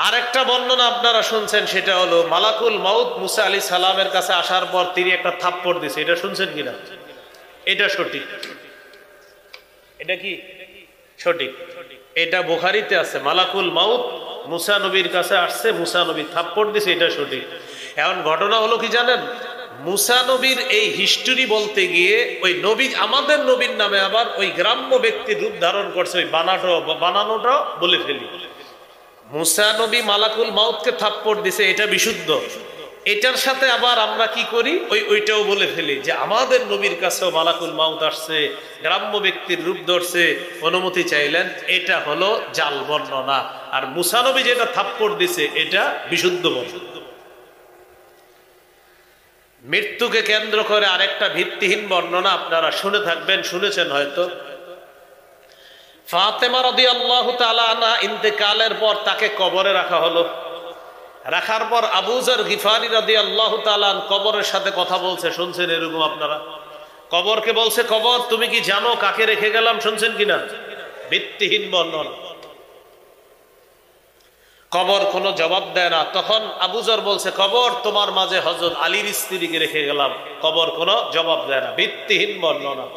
আরেকটা বর্ণনা আপনারা শুনছেন, সেটা হলো মালাকুল মাউত মুসা আলী সালামের কাছে আসার পর তিনি একটা থাপ্পড় দিছে। এটা শুনছেন কিনা? এটা সঠিক। এটা কি সঠিক? এটা বুখারীতে আছে, মালাকুল মাউত মুসা নবীর কাছে আসছে, মুসা নবী থাপ্পড় দিছে, এটা সঠিক। এখন ঘটনা হলো কি জানেন, মুসা নবীর এই হিস্টোরি বলতে গিয়ে ওই নবী, আমাদের নবীর নামে আবার ওই গ্রাম্য ব্যক্তির রূপ ধারণ করছে, ওই বানানোটা বলে ফেলি। মুসা নবী মালাকুল মাউতকে থাপ্পড় দিছে, এটা বিশুদ্ধ। এটার সাথে আবার আমরা কি করি, ওইটাও বলে ফেলি যে আমাদের নবীর কাছেও মালাকুল মাউত আসছে, গ্রাম্য ব্যক্তির রূপ ধরছে, অনুমতি চাইলেন। এটা হলো জাল বর্ণনা। আর মুসা নবী যেটা থাপ্পড় দিছে এটা বিশুদ্ধ বর্ণনা। মৃত্যুকে কেন্দ্র করে আরেকটা ভিত্তিহীন বর্ণনা আপনারা শুনে থাকবেন, শুনেছেন হয়তো। ফাতেমা রাদিয়াল্লাহু তাআলা আনহা ইন্তেকালের পর তাকে কবরে রাখা হলো। রাখার পর আবু যর গিফারি রাদিয়াল্লাহু তাআলা কবরের সাথে কথা বলছে, শুনছেন এরকম আপনারা? কবরকে বলছে, কবর তুমি কি জানো কাকে রেখে গেলাম? শুনছেন কিনা? ভিত্তিহীন বর্ণনা। কবর কোনো জবাব দেয় না। তখন আবু যর বলছে, কবর তোমার মাঝে হযরত আলীর স্ত্রীকে রেখে গেলাম। কবর কোনো জবাব দেয় না, ভিত্তিহীন বর্ণনা।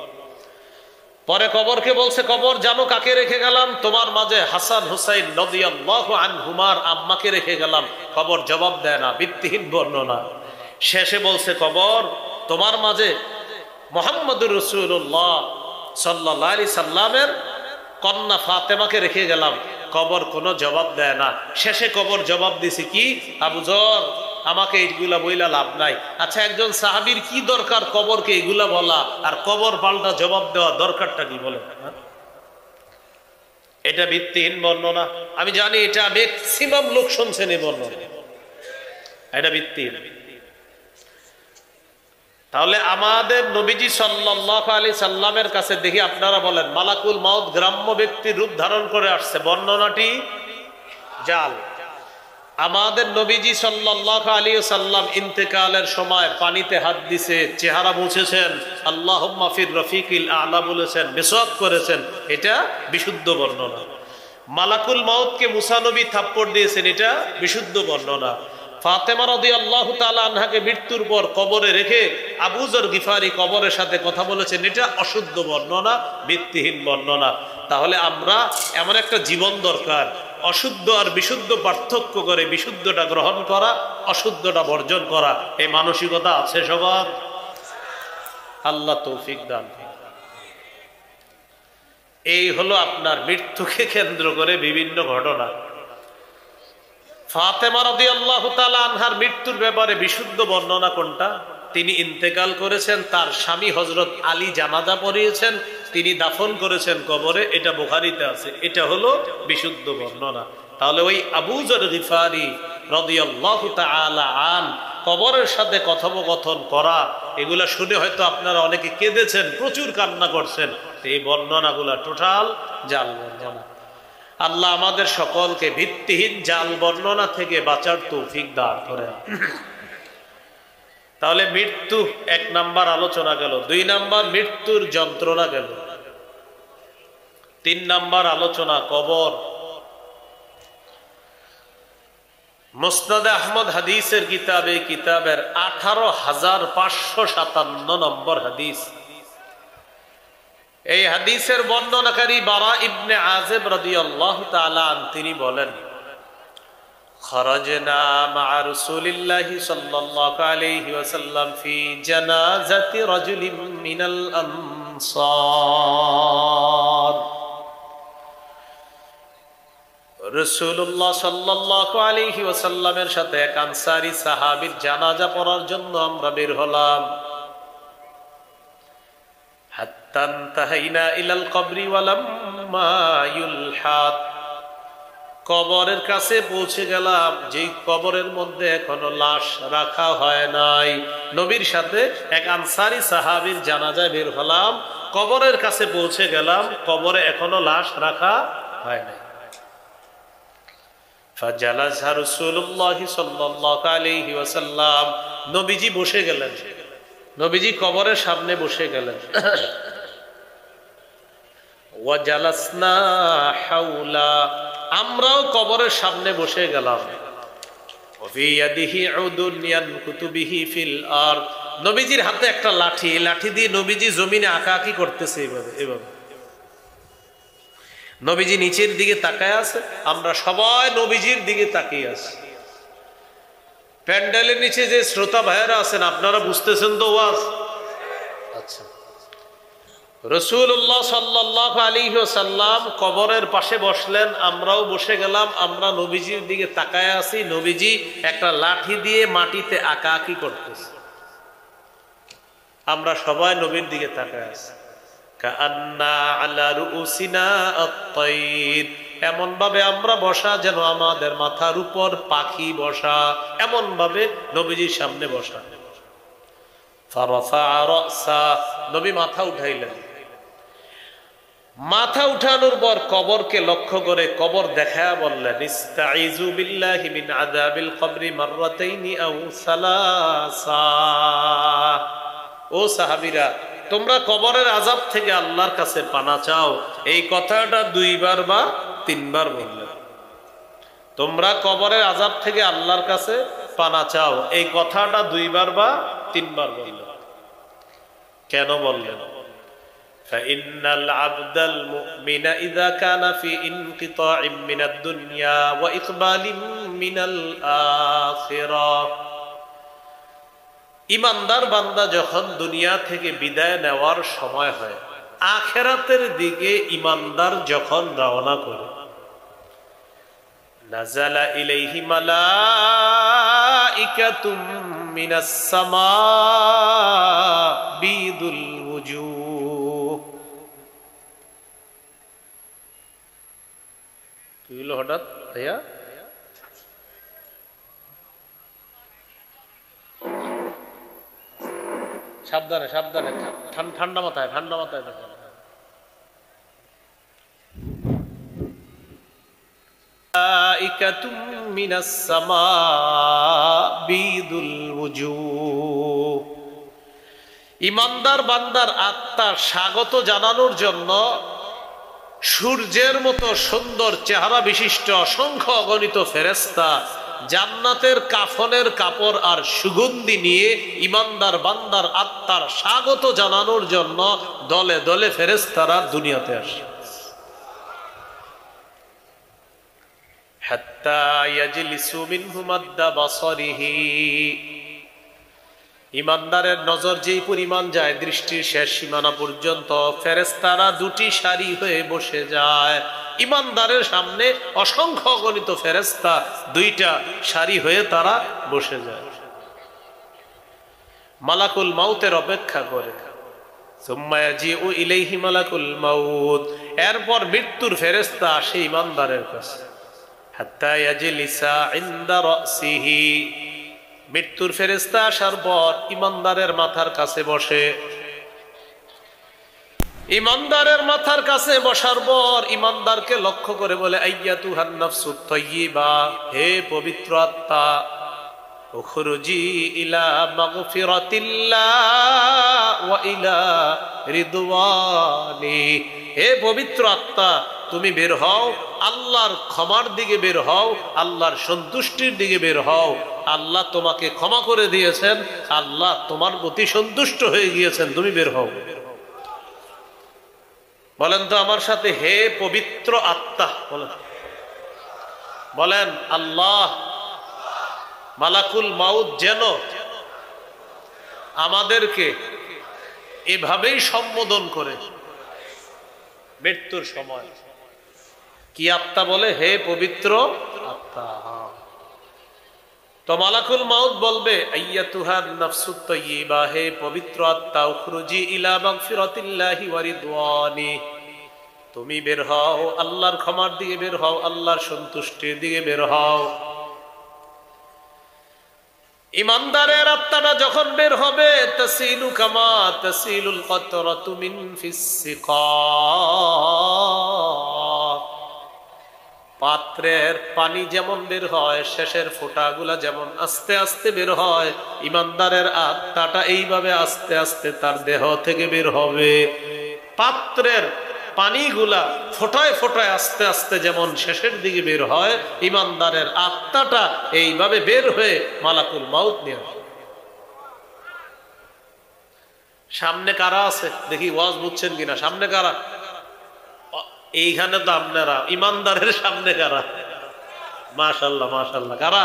পরে কবরকে বলছে, কবর জানো কাকে রেখে গেলাম? তোমার মাঝে হাসান হুসাইন রাদিয়াল্লাহু আনহুমার আম্মাকে রেখে গেলাম। কবর জবাব দেয় না, ভিত্তিহীন বর্ণনা। শেষে বলছে, কবর তোমার মাঝে মুহাম্মদুর রাসূলুল্লাহ সাল্লাল্লাহু আলাইহি সাল্লামের কন্যা ফাতেমাকে রেখে গেলাম। কবর কোনো জবাব দেয় না। শেষে কবর জবাব দিছে কি, আবু যর আমাকে এইগুলা বইলা লাভ নাই। আচ্ছা, একজন সাহাবীর কি দরকার কবরকে এগুলা বলা, আর কবর পাল্টা জবাব দেওয়া দরকারটা কি বলেন? এটা ভিত্তিহীন বর্ণনা। আমি জানি এটা ম্যাক্সিমাম লোক শুনছেন এই বর্ণনা, এটা ভিত্তিহীন। তাহলে আমাদের নবীজি সাল্লাল্লাহু আলাইহি সাল্লামের কাছে দেখি আপনারা বলেন, মালাকুল মাউত গ্রাম্য ব্যক্তির রূপ ধারণ করে আসছে, বর্ণনাটি জাল। আমাদের নবীজি সাল্লাল্লাহু আলাইহি সাল্লাম ইন্তেকালের সময় পানিতে হাত দিছে, চেহারা মুছেছেন, আল্লাহুম্মা ফির রফিকিল আ'লা বলেছেন, মিসওয়াক করেছেন, এটা বিশুদ্ধ বর্ণনা। মালাকুল মাউতকে মুসা নবী থাপ্পড় দিয়েছেন, এটা বিশুদ্ধ বর্ণনা। ফাতেমা রাদিয়াল্লাহু তাআলা আনহাকে মৃত্যুর পর কবরে রেখে আবু যর গিফারি কবরের সাথে কথা বলেছেন, এটা অশুদ্ধ বর্ণনা, ভিত্তিহীন বর্ণনা। তাহলে আমরা এমন একটা জীবন দরকার, অশুদ্ধ আর বিশুদ্ধ পার্থক্য করে বিশুদ্ধটা গ্রহণ করা, অশুদ্ধটা বর্জন করা, এই মানসিকতা আছে সবার? আল্লাহ তৌফিক দান। এই হলো আপনার মৃত্যুকে কেন্দ্র করে বিভিন্ন ঘটনা। ফাতেমা রাদিয়াল্লাহু তাআলা আনহার মৃত্যুর ব্যাপারে বিশুদ্ধ বর্ণনা কোনটা? তিনি ইন্তেকাল করেছেন, তার স্বামী হযরত আলী জানাজা পড়িয়েছেন, তিনি দাফন করেছেন কবরে, এটা বুখারীতে আছে, এটা হলো বিশুদ্ধ বর্ণনা। তাহলে ওই আবু যর গিফারি রাদিয়াল্লাহু তাআলা আন কবরের সাথে কথোপকথন করা, এগুলা শুনে হয়তো আপনারা অনেকে কেঁদেছেন, প্রচুর কান্না করছেন। এই বর্ণনাগুলা টোটাল জাল বর্ণনা। আল্লাহ আমাদের সকলকে ভিত্তিহীন জাল বর্ণনা থেকে বাঁচার তৌফিক দান করেন। তাহলে মৃত্যু এক নাম্বার আলোচনা গেল, 2 নাম্বার মৃত্যুর যন্ত্রণা গেল, 3 নাম্বার আলোচনা কবর। মুসনাদে আহমদ হাদিসের কিতাবে, কিতাবের 18,557 নম্বর হাদিস। এই হাদিসের বর্ণনাকারী বারা ইবনে আযিব রাদিয়াল্লাহু তাআলা আন, তিনি বলেন, খরাজনা মা রাসূলিল্লাহি সাল্লাল্লাহু আলাইহি ওয়াসাল্লাম ফি জানাজাতি রাজুলিন মিনাল আনসার। রাসূলুল্লাহ সাল্লাল্লাহু আলাইহি ওয়াসাল্লামের সাথে এক আনসারী সাহাবীর জানাজা পড়ার জন্য আমরা বের হলাম। হাত্তা তাহাইনা ইলাল কবরি ওয়ালাম্মা ইউলহাদ, কবরের কাছে পৌঁছে গেলাম, যেই কবরের মধ্যে এখনো লাশ রাখা হয় নাই। নবীর সাথে এক আনসারী সাহাবীর জানাজায় বের হলাম, কবরের কাছে পৌঁছে গেলাম, কবরে এখনো লাশ রাখা হয় নাই। ফাজালাসা রাসূলুল্লাহ সাল্লাল্লাহু আলাইহি ওয়াসাল্লাম, নবীজি বসে গেলেন, নবীজি কবরের সামনে বসে গেলেন। ওয়াজালাসনা হাওলা, আমরাও কবরের সামনে বসে গেলাম। নবীজির হাতে একটা লাঠি, লাঠি দিয়ে নবীজি জমিনে আঁকাআঁকি করতেছে এইভাবে এইভাবে। নবীজি নিচের দিকে তাকায় আছে, আমরা সবাই নবীজির দিকে তাকিয়ে আছি। প্যান্ডেলের নিচে যে শ্রোতা ভাইয়েরা আছেন আপনারা বুঝতেছেন তো ওয়াজ? আচ্ছা, রাসূলুল্লাহ সাল্লাল্লাহু আলাইহি ওয়াসাল্লাম কবরের পাশে বসলেন, আমরাও বসে গেলাম। আমরা নবীজির দিকে তাকায় আছি, নবীজি একটা লাঠি দিয়ে মাটিতে আঁকাআঁকি করতেছে, আমরা সবাই নবীর দিকে তাকায় আছি। কাআন্না আলা রুউসিনা আত-তায়র, এমন ভাবে আমরা বসা যেন আমাদের মাথার উপর পাখি বসা, এমন ভাবে নবীজির সামনে বসা। ফারাফা রাসা, নবী মাথা উঠাইলেন। মাথা উঠানোর পর কবরকে লক্ষ্য করে কবর দেখায়া বললেন, ইস্তাইযু বিল্লাহি মিন আযাবিল কবরি মাররাতাইনি আও সালাসা। ও সাহাবীরা, তোমরা কবরের আযাব থেকে আল্লাহর কাছে পানা চাও। এই কথাটা 2 বার বা 3 বার বললেন। তোমরা কবরের আযাব থেকে আল্লাহর কাছে পানা চাও, এই কথাটা 2 বার বা 3 বার বললেন। কেন বললেন? فإن العبد المؤمن إذا كان في انقطاع من الدنيا وإقبال من الآخرة, ইমানদার বান্দা যখন দুনিয়া থেকে বিদায় নেওয়ার সময় হয়, আখিরাতের দিকে ইমানদার যখন রওনা করে, নাযালা ইলাইহি মালাইকাতুম মিনাস সামা বিদুল ওয়ুজুহ। কি হলো হঠাৎ ভাইয়া? সাবধানে সাবধানে, ঠান্ডা মাথায়, ঠান্ডা মাথায় দেখেন। মালাইকাতুম মিনাস সামা বিদুল ওয়ুজুহ, ইমানদার বান্দার আত্মা স্বাগত জানানোর জন্য সূর্যের মতো সুন্দর চেহারা বিশিষ্ট অসংখ্য অগণিত ফেরেশতা জান্নাতের কাফনের কাপড় আর সুগন্ধি নিয়ে ইমানদার বান্দার আত্মার স্বাগত জানানোর জন্য দলে দলে ফেরেশতারা দুনিয়াতে আসে। হাত্তা ইয়াজলিসু মিনহু মাদ্দা বাসারিহি, ইমানদারের নজর যেই পরিমাণ যায় দৃষ্টির শেষ সীমানা পর্যন্ত, ফেরেশতারা 2টি সারি হয়ে বসে যায়। ইমানদারের সামনে অসংখ্য অগণিত ফেরেশতা 2টা সারি হয়ে তারা বসে যায়, মালাকুল মাউতের অপেক্ষা করে। সুম্মা ইয়াজিউ ইলাইহি মালাকুল মাউত, এরপর মৃত্যুর ফেরেশতা আসে ইমানদারের কাছে। হাত্তা ইয়াজলিসা ইনদা রাসিহি, মৃত্যুর ফেরেশতা আসার পর ইমানদারের মাথার কাছে বসে। ইমানদারের মাথার কাছে বসার পর ইমানদারকে লক্ষ্য করে বলে, আইয়াতুহান নাফসুত তাইয়্যিবা, হে পবিত্র আত্মা, উখরুজি ইলা মাগফিরাতিল্লাহ ওয়া ইলা রিদওয়ানি, হে পবিত্র আত্মা তুমি বের হও, আল্লাহর ক্ষমার দিকে বের হও, আল্লাহর সন্তুষ্টির দিকে বের হও। আল্লাহ তোমাকে ক্ষমা করে দিয়েছেন, আল্লাহ তোমার প্রতি সন্তুষ্ট হয়ে গিয়েছেন, তুমি বের হও। বলেন তো আমার সাথে, হে পবিত্র আত্মা, বলেন বলেন আল্লাহ। মালাকুল মাউত যেন আমাদেরকে এভাবেই সম্বোধন করে মৃত্যুর সময়। কি আত্মা বলে? হে পবিত্র আত্মা। তো মালাকুল মাউত বলবে, আইয়াতুহান নাফসুত তাইয়্যিবা, হে পবিত্র আত্মা, উখরুজি ইলা মাগফিরাতিল্লাহি ওয়া রিদওয়ানি, তুমি বের হও, আল্লাহর ক্ষমার দিকে বের হও, আল্লাহর সন্তুষ্টির দিকে বের হও। ইমানদারের আত্মাটা যখন বের হবে, তাসিলু কামা তাসিলুল কতরাতু মিন ফিস সিকা, পাত্রের পানি যেমন বের হয়, শেষের ফোঁটাগুলা যেমন আস্তে আস্তে বের হয়, ইমানদারের আত্মাটা এইভাবে আস্তে আস্তে তার দেহ থেকে বের হবে। পানিগুলা ফোটায় ফোটায় আস্তে আস্তে যেমন শেষের দিকে বের হয়, ইমানদারের আত্মাটা এইভাবে বের হয়ে মালাকুল মাউত নিয়ে আসে। সামনে কারা আছে দেখি, ওয়াজ বুঝছেন কিনা? সামনে কারা? এইখানে তো আপনারা, ইমানদারের সামনে কারা? মাশাআল্লাহ মাশাআল্লাহ। কারা?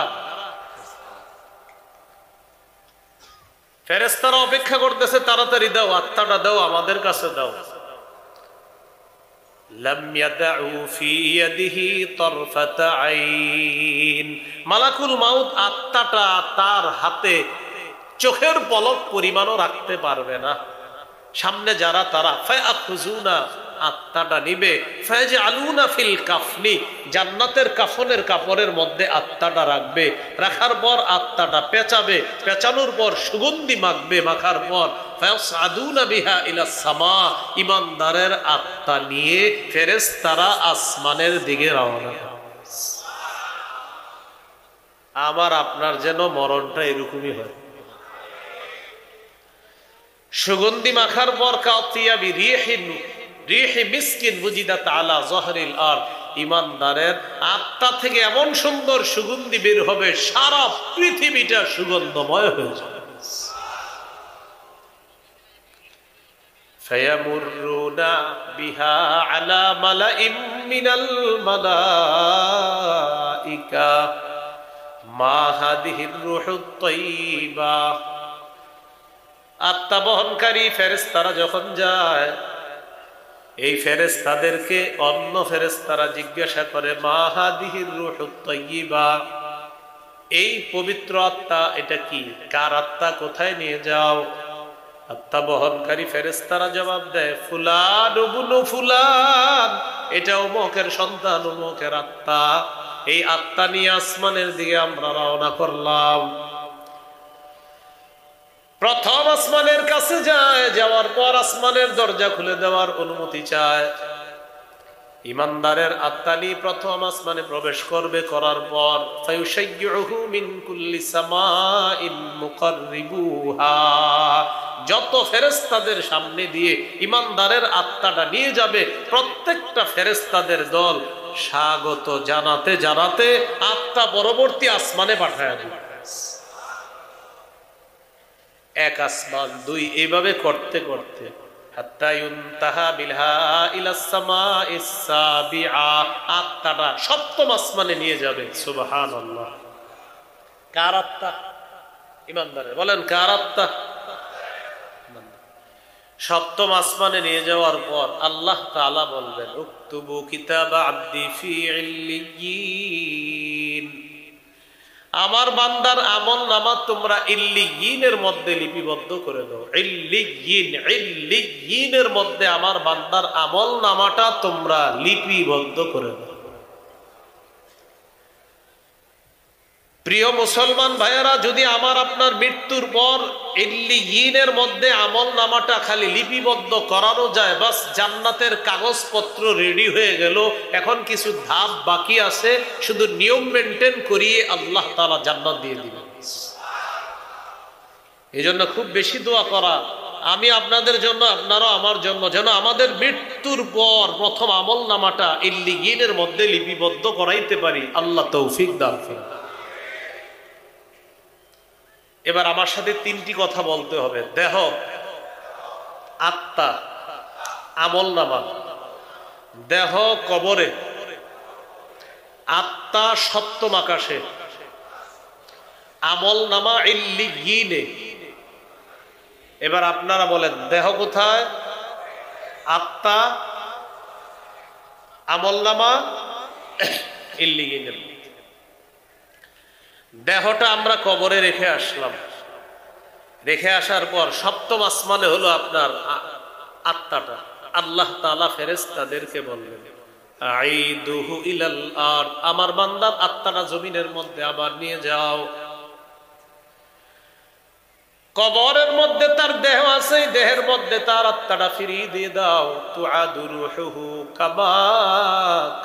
ফেরেশতারা অপেক্ষা করতেছে, তাড়াতাড়ি দাও, আত্মাটা দাও, আমাদের কাছে দাও। লাম ইয়াদউ ফি ইয়াদিহি তারফাতা আইন, মালাকুল মাউত আত্মাটা তার হাতে চোখের পলক পরিমাণও রাখতে পারবে না। সামনে যারা তারা ফায়াখুজুনা, আত্মাটা নিবে, ফায়াজআলুনা ফিল কাফনি, জান্নাতের কাফনের কাপড়ের মধ্যে আত্মাটা রাখবে, রাখার পর আত্মাটা পেঁচাবে, পেঁচানোর পর সুগন্ধি মাখবে, মাখার পর ফায়াসআদুনা বিহা ইলাস সামা, ইমানদারের আত্মা নিয়ে ফেরেশতারা আসমানের দিকে রওনা। আমার আপনার যেন মরণটা এরকমই হয়। সুগন্ধি মাখার পর কাতিয়া বিরিহিন রিহি মিসকিন বুজিদাত আলা যহরিল আরদ, ইমানদারের আত্মা থেকে এমন সুন্দর সুগন্ধি বের হবে, সারা পৃথিবীটা সুগন্ধময় হয়ে যাবে। ফায়ামুরুনা বিহা আলা মালাইম মিনাল মালাইকা মা হাদিহির রূহুত তাইয়্যিবা, আত্মা বহনকারী ফেরেশতারা যখন যায়, এই ফেরেশতাদেরকে অন্য ফেরেশতারা জিজ্ঞাসা করে, মা হাদিহির রূহুত তাইয়্যিবা, এই পবিত্র আত্মা এটা কি, কার আত্মা, কোথায় নিয়ে যাও? আত্মা বহনকারী ফেরেশতারা জবাব দেয়, ফুলান ইবনু ফুলান, এটা অমুকের সন্তান, অমুকের আত্মা। এই আত্মা নিয়ে আসমানের দিকে আমরা রওনা করলাম। প্রথম আসমানের কাছে যায়, যাওয়ার পর আসমানের দরজা খুলে দেওয়ার অনুমতি চায়। ইমানদারের আত্মা নিয়ে প্রথম আসমানে প্রবেশ করবে, করার পর ফায়ুশাইয়ুহু মিন কুল্লি সামাইন মুকাররিবুহা, যত ফেরেশতাদের সামনে দিয়ে ইমানদারের আত্মাটা নিয়ে যাবে, প্রত্যেকটা ফেরেশতাদের দল স্বাগত জানাতে জানাতে আত্মা পরবর্তী আসমানে পাঠায় দিবে। এক আসমান, দুই, এইভাবে করতে করতে হাত্তা ইউনতাহা বিলহা ইলাস সামাইস সাবিআ, আত্মাটা সপ্তম আসমানে নিয়ে যাবে। সুবহানাল্লাহ। কার আত্মা? ইমানদারের। বলেন কার আত্মা? সপ্তম আসমানে নিয়ে যাওয়ার পর আল্লাহ তাআলা বলবেন, উকতুবু কিতাবা আবদি ফি ইল্লিয়িন, আমার বান্দার আমল নামা তোমরা ইল্লিয়িনের মধ্যে লিপিবদ্ধ করে দাও। ইল্লিয়িন, ইল্লিয়িনের মধ্যে আমার বান্দার আমল নামাটা তোমরা লিপিবদ্ধ করে দাও। প্রিয় মুসলমান ভাইয়েরা, যদি আমার আপনার মৃত্যুর পর ইল্লিয়িনের মধ্যে আমল নামাটা খালি লিপিবদ্ধ করানো যায়, বাস জান্নাতের কাগজপত্র রেডি হয়ে গেল। এখন কিছু ধাপ বাকি আছে, শুধু নিয়ম মেনটেন করিয়ে আল্লাহ তাআলা জান্নাত দিয়ে দিবেন। এই জন্য খুব বেশি দোয়া করা, আমি আপনাদের জন্য, আপনারা আমার জন্য, যেন আমাদের মৃত্যুর পর প্রথম আমল নামাটা ইল্লিয়িনের মধ্যে লিপিবদ্ধ করাইতে পারি। আল্লাহ তৌফিক দান করুন। এবার আমার সাথে তিনটি কথা বলতে হবে: দেহ, আত্মা, আমল নামা। দেহ কবরে, আত্মা সপ্তম আকাশে, আমল নামা ইল্লিয়িনে। এবার আপনারা বলেন, দেহ কোথায়, আত্মা, আমল নামা ইল্লিয়িনে। দেহটা আমরা কবরে রেখে আসলাম, রেখে আসার পর সপ্তম আসমানে হলো আপনার আত্মাটা। আল্লাহ তাআলা ফেরেশতাদেরকে বললেন, আইদুহু ইলাল আরদ, আমার বান্দার আত্মাটা জমিনের মধ্যে আবার নিয়ে যাও। কবরের মধ্যে তার দেহ আছে, দেহের মধ্যে তার আত্মাটা ফিরিয়ে দিয়ে দাও। তুআদু রূহুহু কামা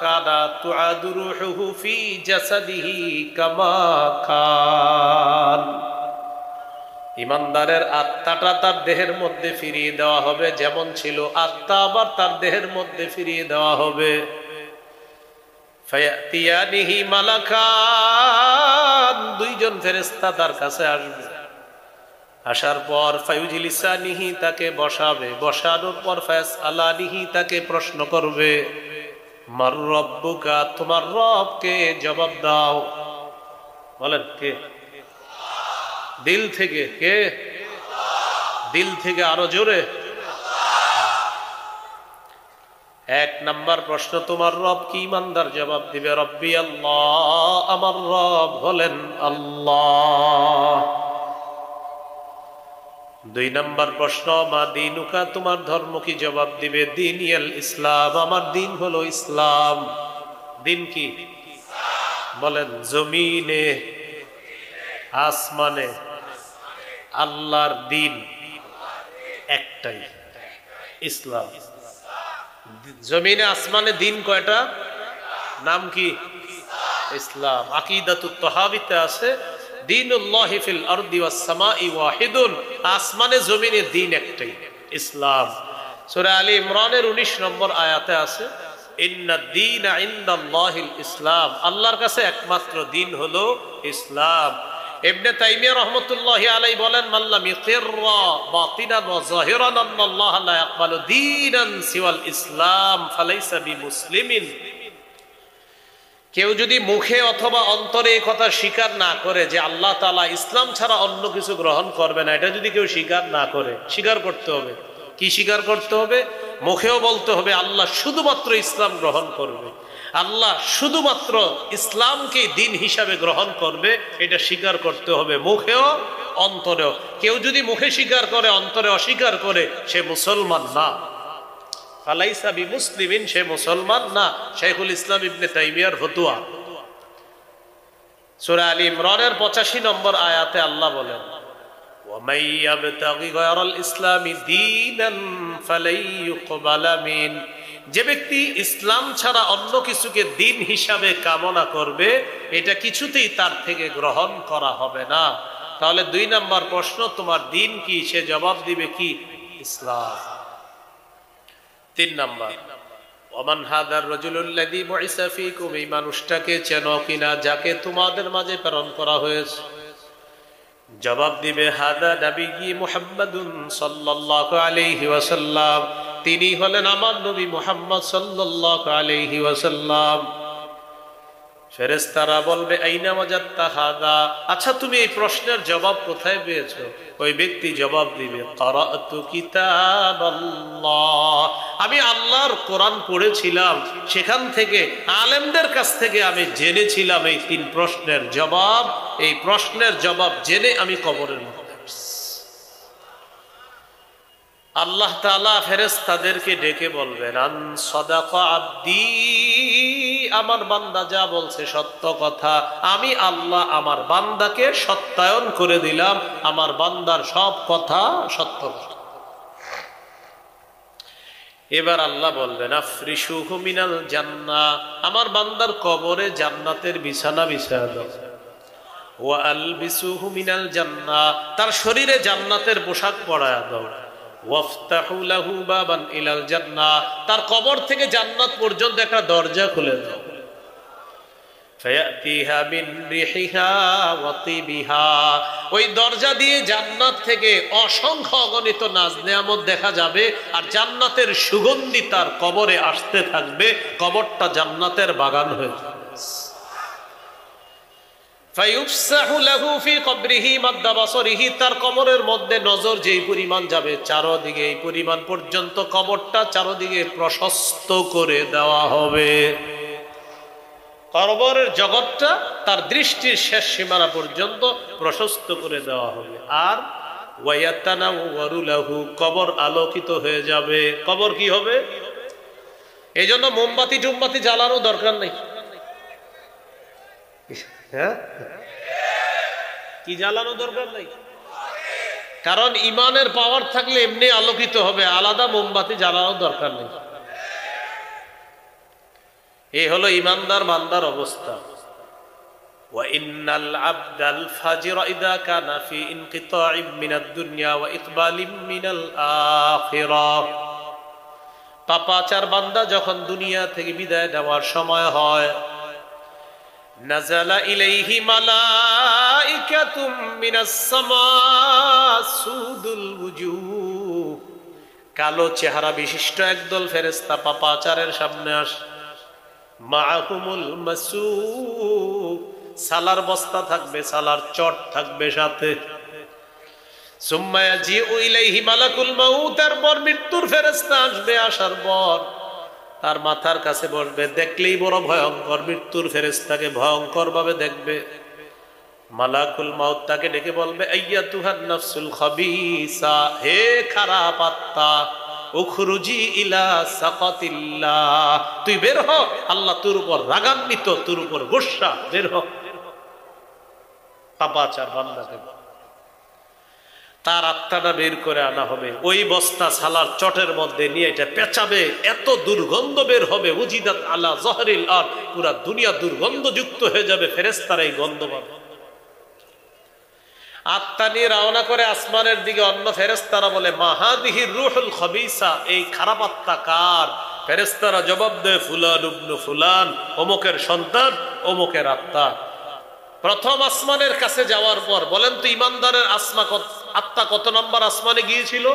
কানা তুআদু রূহুহু ফি জাসাদিহি কামা কান। ইমানদারের আত্মাটা তার দেহের মধ্যে ফিরিয়ে দেওয়া হবে, যেমন ছিল আত্মা আবার তার দেহের মধ্যে ফিরিয়ে দেওয়া হবে। ফায়াতিয়ানিহি মালাকান, দুইজন ফেরেশতা তার কাছে আসবে। আসার পর ফায়ুজলিসানিহি, তাকে বসাবে। বসানোর পর ফায়াসআলানিহি, তাকে প্রশ্ন করবে। মার রব্বুকা, তোমার রব কে? জবাব দাও। বলেন কে? দিল থেকে। কে? দিল থেকে আরো জোরে। এক নাম্বার প্রশ্ন, তোমার রব কি? ইমানদার জবাব দিবে রব্বি আল্লাহ, আমার রব হলেন আল্লাহ। দুই নাম্বার প্রশ্ন, মা দীনুকা, তোমার ধর্ম কি? জবাব দিবে দীনিয়াল ইসলাম, আমার দিন হলো ইসলাম। দিন কি? বলেন। জমিনে আসমানে আল্লাহর দিন একটাই, ইসলাম। জমিনে আসমানে দিন কয়টা? নাম কি? ইসলাম। আকীদাতুত তাহাবীতে আছে দীনুল্লাহি ফিল আরদি ওয়াস সামাই ওয়াহিদুন, আসমানে জমিনে দিন একটাই, ইসলাম। সূরা আলী ইমরানের 19 নম্বর আয়াতে আছে ইন্নাদ দীনা ইনদাল্লাহিল ইসলাম, আল্লাহর কাছে একমাত্র দিন হলো ইসলাম। ইবনে তাইমিয়া রাহমাতুল্লাহি আলাইহি বলেন মাল্লাম ইকিররা বাতিনান ওয়া যাহিরান আল্লাহ লা ইয়াকবালু দীনান সিওয়াল ইসলাম ফালাইসা বিমুসলিমিন। কেউ যদি মুখে অথবা অন্তরে এই কথা স্বীকার না করে যে আল্লাহ তাআলা ইসলাম ছাড়া অন্য কিছু গ্রহণ করবে না, এটা যদি কেউ স্বীকার না করে, স্বীকার করতে হবে। কি স্বীকার করতে হবে? মুখেও বলতে হবে আল্লাহ শুধুমাত্র ইসলাম গ্রহণ করবে, আল্লাহ শুধুমাত্র ইসলামকে দিন হিসাবে গ্রহণ করবে, এটা স্বীকার করতে হবে মুখেও অন্তরেও। কেউ যদি মুখে স্বীকার করে অন্তরে অস্বীকার করে, সে মুসলমান না। ফালাইসা বিমুসলিমিন, সে মুসলমান না। শাইখুল ইসলাম ইবনে তাইমিয়ার ফতোয়া। সূরা আলী ইমরানের 85 নম্বর আয়াতে আল্লাহ বলেন ওয়ামাই ইয়াবতাগি গায়রাল ইসলামি দীনান ফালাই ইউকবালা মিন, যে ব্যক্তি ইসলাম ছাড়া অন্য কিছুকে দিন হিসাবে কামনা করবে, এটা কিছুতেই তার থেকে গ্রহণ করা হবে না। তাহলে 2 নাম্বার প্রশ্ন, তোমার দিন কি? সে জবাব দিবে কি? ইসলাম। 3 নাম্বার, ওমান হাদার রাজুলুল্লাযী বুইসা ফীকুম, এই মানুষটাকে চেনো কিনা যাকে তোমাদের মাঝে প্রেরণ করা হয়েছে? জবাব দিবে হাদা নবী মুহাম্মাদুন সাল্লাল্লাহু আলাইহি ওয়াসাল্লাম, তিনি হলেন আমার নবী মুহাম্মদ সাল্লাল্লাহু আলাইহি ওয়াসাল্লাম। ফেরেশতারা বলবে আইনা ওয়াজাদতা হাদা, আচ্ছা তুমি এই প্রশ্নের জবাব কোথায় পেয়েছো? ওই ব্যক্তি জবাব দিবে ক্বারাআতু কিতাবাল্লাহ, আমি আল্লাহর কোরআন পড়েছিলাম, সেখান থেকে আলেমদের কাছ থেকে আমি জেনেছিলাম এই 3 প্রশ্নের জবাব। এই প্রশ্নের জবাব জেনে আমি কবরের মধ্যে আল্লাহ তাআলা ফেরেশতাদেরকে ডেকে বলবেন আন সাদাকা আব্দি, আমার বান্দা যা বলছে সত্য কথা, আমি আল্লাহ আমার বান্দাকে সত্যায়ন করে দিলাম, আমার বান্দার সব কথা সত্য কথা। এবার আল্লাহ বলবেন আফরিশুহু মিনাল জান্নাহ, আমার বান্দার কবরে জান্নাতের বিছানা বিছায়া দাও। ওয়া আলবিসুহু মিনাল জান্নাহ, তার শরীরে জান্নাতের পোশাক পরায়া দাও। ওয়াফতাহু লাহু বাবান ইলাল জান্নাহ, তার কবর থেকে জান্নাত পর্যন্ত একটা দরজা খুলে দাও। ফায়াতিহা মিন রিহিহা ওয়া তিবিহা, ওই দরজা দিয়ে জান্নাত থেকে অসংখ্য অগণিত নাজ নেয়ামত দেখা যাবে, আর জান্নাতের সুগন্ধি তার কবরে আসতে থাকবে, কবরটা জান্নাতের বাগান হয়ে যাবে। ফায়ুফসাহু লাহু ফি কবরিহি মাদ্দা বাসরিহি, তার কবরের মধ্যে নজর যেই পরিমাণ যাবে চারদিকে, এই পরিমাণ পর্যন্ত কবরটা চারদিকে প্রশস্ত করে দেওয়া হবে। কবরের জগৎটা তার দৃষ্টির শেষ সীমানা পর্যন্ত প্রশস্ত করে দেওয়া হবে। আর ওয়ায়াতানাওয়ারু লাহু, কবর আলোকিত হয়ে যাবে। কবর কি হবে? এই জন্য মোমবাতি টুমবাতি জ্বালানো দরকার নেই। হ্যাঁ, কি জ্বালানো দরকার নাই, কারণ ইমানের পাওয়ার থাকলে এমনি আলোকিত হবে, আলাদা মোমবাতি জ্বালানো দরকার নেই। এই হলো ইমানদার বান্দার অবস্থা। وإن العبد الفاجر إذا كان في انقطاع من الدنيا وإقبال من الآخرة পাপাচার বান্দা যখন দুনিয়া থেকে বিদায় নেওয়ার সময় হয় নাযালা ইলাইহি মালাইকাতুম মিনাস সামা সুদুল ওয়ুজুহ কালো চেহারা বিশিষ্ট একদল ফেরেশতা পাপাচারের সামনে আসে মাআহুমুল মাসুক সালার বস্তা থাকবে সালার চট থাকবে সাথে সুম্মা ইয়াজিউ ইলাইহি মালাকুল মাউত তারপর মৃত্যুর ফেরেশতা আসবে আসার পর তার মাথার কাছে বসবে দেখলেই বড় ভয়ঙ্কর মৃত্যুর ফেরেশতাকে ভয়ঙ্কর ভাবে দেখবে মালাকুল মাউত তাকে ডেকে বলবে আইয়াতুহান নাফসুল খাবিসা হে খারাপ আত্মা উখরুজি ইলা সাকাতিল্লাহ তুই বের হ আল্লাহ তোর উপর রাগান্বিত তোর উপর গোসা বের হ পাপাচার বান্দাকে তার আত্মাটা বের করে আনা হবে ওই বস্তা সালার চটের মধ্যে নিয়ে এটা পেঁচাবে এত দুর্গন্ধ বের হবে উজিদাত আলা জহরিল আর পুরা দুনিয়া দুর্গন্ধযুক্ত হয়ে যাবে ফেরেশতারা এই গন্ধ পাবে আত্মা নিয়ে রওনা করে আসমানের দিকে অন্য ফেরেশতারা বলে মাহাদিহি রূহুল খাবিসা এই খারাপ আত্মা কার ফেরেশতারা জবাব দেয় ফুলান ইবনে ফুলান অমুকের সন্তান অমুকের আত্মা প্রথম আসমানের কাছে যাওয়ার পর বলেন তো ইমানদারের আত্মা কত নম্বর আসমানে গিয়েছিল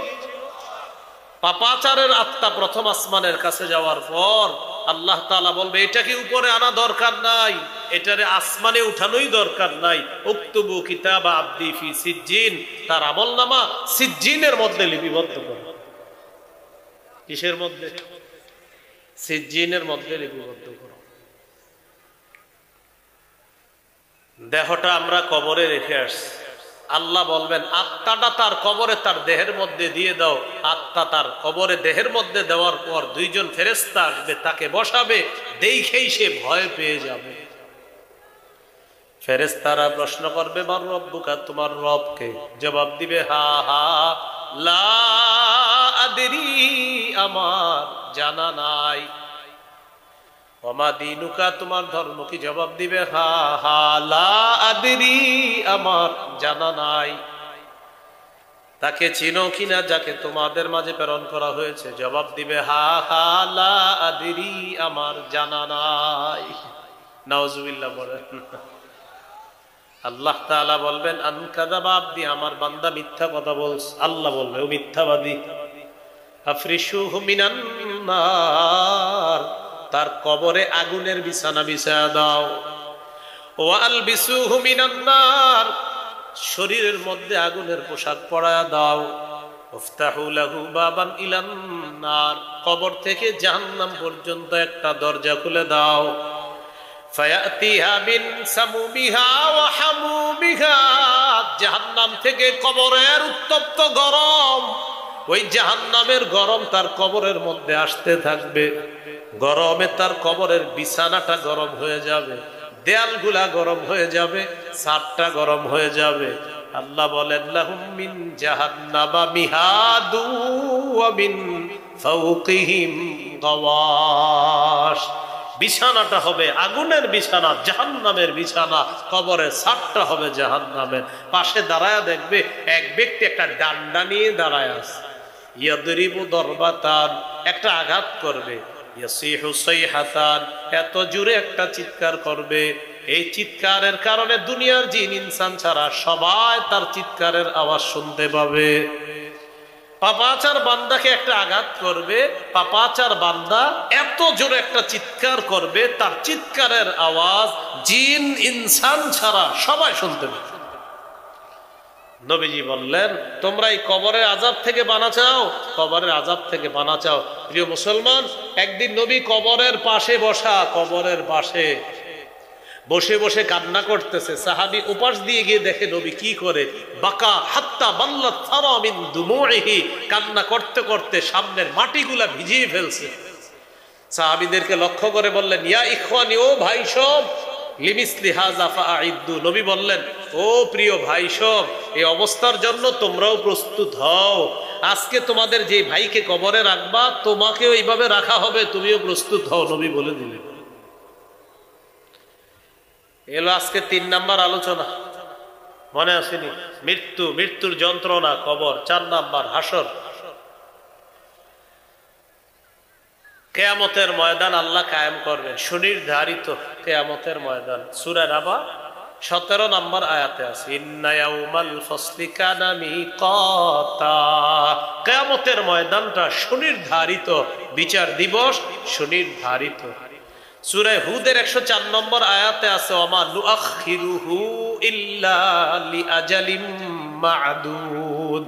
পাপাচারের আত্মা প্রথম আসমানের কাছে যাওয়ার পর আল্লাহ তাআলা বলবে এটাকে উপরে আনা দরকার নাই এটারে আসমানে উঠানোই দরকার নাই উকতুবু কিতাবা আবদি ফি সিজ্জিন তার আমলনামা সিজ্জিনের মধ্যে লিপিবদ্ধ করো কিসের মধ্যে সিজ্জিনের মধ্যে লিপিবদ্ধ করো দেহটা আমরা কবরে রেখে আসছি আল্লাহ বলবেন আত্মাটা তার কবরে তার দেহের মধ্যে দিয়ে দাও আত্মা তার কবরে দেহের মধ্যে দেওয়ার পর দুইজন ফেরেশতা আসবে তাকে বসাবে দেখেই সে ভয় পেয়ে যাবে ফেরেশতারা প্রশ্ন করবে মান রব্বুকা তোমার রব কে জবাব দিবে হা হা লা আদরি আমার জানা নাই ওমা দিনুকা তোমার ধর্ম কি জবাব দিবে হা হা লা আদরি আমার জানা নাই তাকে চিনো কিনা যাকে তোমাদের মাঝে প্রেরণ করা হয়েছে জবাব দিবে হা হা লা আদরি আমার জানা নাই নাউজুবিল্লাহ বলেন আল্লাহ তাআলা বলবেন আন কাযাবা আবদি আমার বান্দা মিথ্যা কথা বলছে আল্লাহ বলবে ও মিথ্যাবাদী আফরিশুহু মিনান নার তার কবরে আগুনের বিছানা বিছায়া দাও ওয়ালবিসুহু মিনান নার শরীরের মধ্যে আগুনের পোশাক পরায়া দাও উফতাহু লাহু বাবান ইলান নার কবর থেকে জাহান্নাম পর্যন্ত একটা দরজা খুলে দাও ফায়াতিহা মিন সামুমিহা ওয়া হামুমিহা জাহান্নাম থেকে কবরের উত্তপ্ত গরম ওই জাহান্নামের গরম তার কবরের মধ্যে আসতে থাকবে গরমে তার কবরের বিছানাটা গরম হয়ে যাবে দেয়ালগুলা গরম হয়ে যাবে ছাদটা গরম হয়ে যাবে আল্লাহ বলেন লাহুম মিন জাহান্নামা মিহাদু ওয়া মিন ফাওকিহিম গাওয়াশ বিছানাটা হবে আগুনের বিছানা জাহান্নামের বিছানা কবরের ছাদটা হবে জাহান্নামের পাশে দাঁড়ায়া দেখবে এক ব্যক্তি একটা ডান্ডা নিয়ে দাঁড়ায় আছে ইয়াদরিবু দরবাতান একটা আঘাত করবে ইয়াসিহু সাইহাতান এত জোরে একটা চিৎকার করবে এই চিৎকারের কারণে দুনিয়ার জিন ইনসান ছাড়া সবাই তার চিৎকারের আওয়াজ শুনতে পাবে পাপাচার বান্দাকে একটা আঘাত করবে পাপাচার বান্দা এত জোরে একটা চিৎকার করবে তার চিৎকারের আওয়াজ জিন ইনসান ছাড়া সবাই শুনতে পাবে নবীজি বললেন তোমরা এই কবরের আযাব থেকে বানা চাও কবরের আযাব থেকে বানা চাও প্রিয় মুসলমান একদিন নবী কবরের পাশে বসা কবরের পাশে বসে বসে কান্না করতেছে সাহাবী উপাস দিয়ে গিয়ে দেখে নবী কি করে বাকা হাত্তা বাল্লাত সারা মিন দুমুইহি কান্না করতে করতে সামনের মাটিগুলা ভিজিয়ে ফেলছে সাহাবীদেরকে লক্ষ্য করে বললেন ইয়া ইখওয়ানি ও ভাই সব লিমিসলি হাযা ফাআইদু নবী বললেন ও প্রিয় ভাই সব এই অবস্থার জন্য তোমরাও প্রস্তুত হও আজকে তোমাদের যে ভাইকে কবরে রাখবা তোমাকেও এইভাবে রাখা হবে তুমিও প্রস্তুত হও নবী বলে দিলেন এলো আজকে 3 নাম্বার আলোচনা, মনে আসেনি? মৃত্যু, মৃত্যুর যন্ত্রণা, কবর। 4 নাম্বার হাসর, কিয়ামতের ময়দান আল্লাহ কায়েম করবেন, সুনির্ধারিত কিয়ামতের ময়দান। সূরা নাবা 17 নম্বর আয়াতে আছে, ইন্না ইয়াউমাল ফাসলি কানা মিকাতা। কিয়ামতের ময়দানটা সুনির্ধারিত, বিচার দিবস সুনির্ধারিত। সূরা হুদের 104 নম্বর আয়াতে আছে, ওমা নুআখিরুহু ইল্লা লিআজালিম মা'দুদ।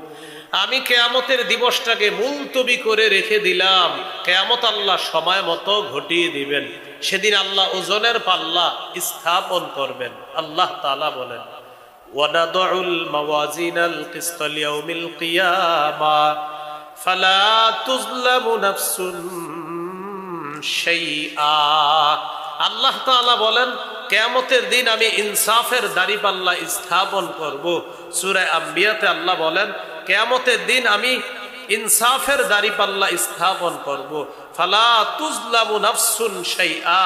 আমি কিয়ামতের দিবসটাকে মুলতবি করে রেখে দিলাম, কিয়ামত আল্লাহ সময় মতো ঘটিয়ে দিবেন। সেদিন আল্লাহ ওজনের পাল্লা স্থাপন করবেন। আল্লাহ তাআলা বলেন, ওয়ানাদউল মাওয়াজিনাল কিসত লিয়াউমিল কিয়ামা ফালা তুজলামু নাফসুন শাইআ। আল্লাহ তাআলা বলেন, কিয়ামতের দিন আমি ইনসাফের দাঁড়িপাল্লা স্থাপন করব। সূরা আম্বিয়াতে আল্লাহ বলেন, কিয়ামতের দিন আমি ইনসাফের দাঁড়িপাল্লা স্থাপন করব। ফালা তুজলামু নাফসুন শাইআ,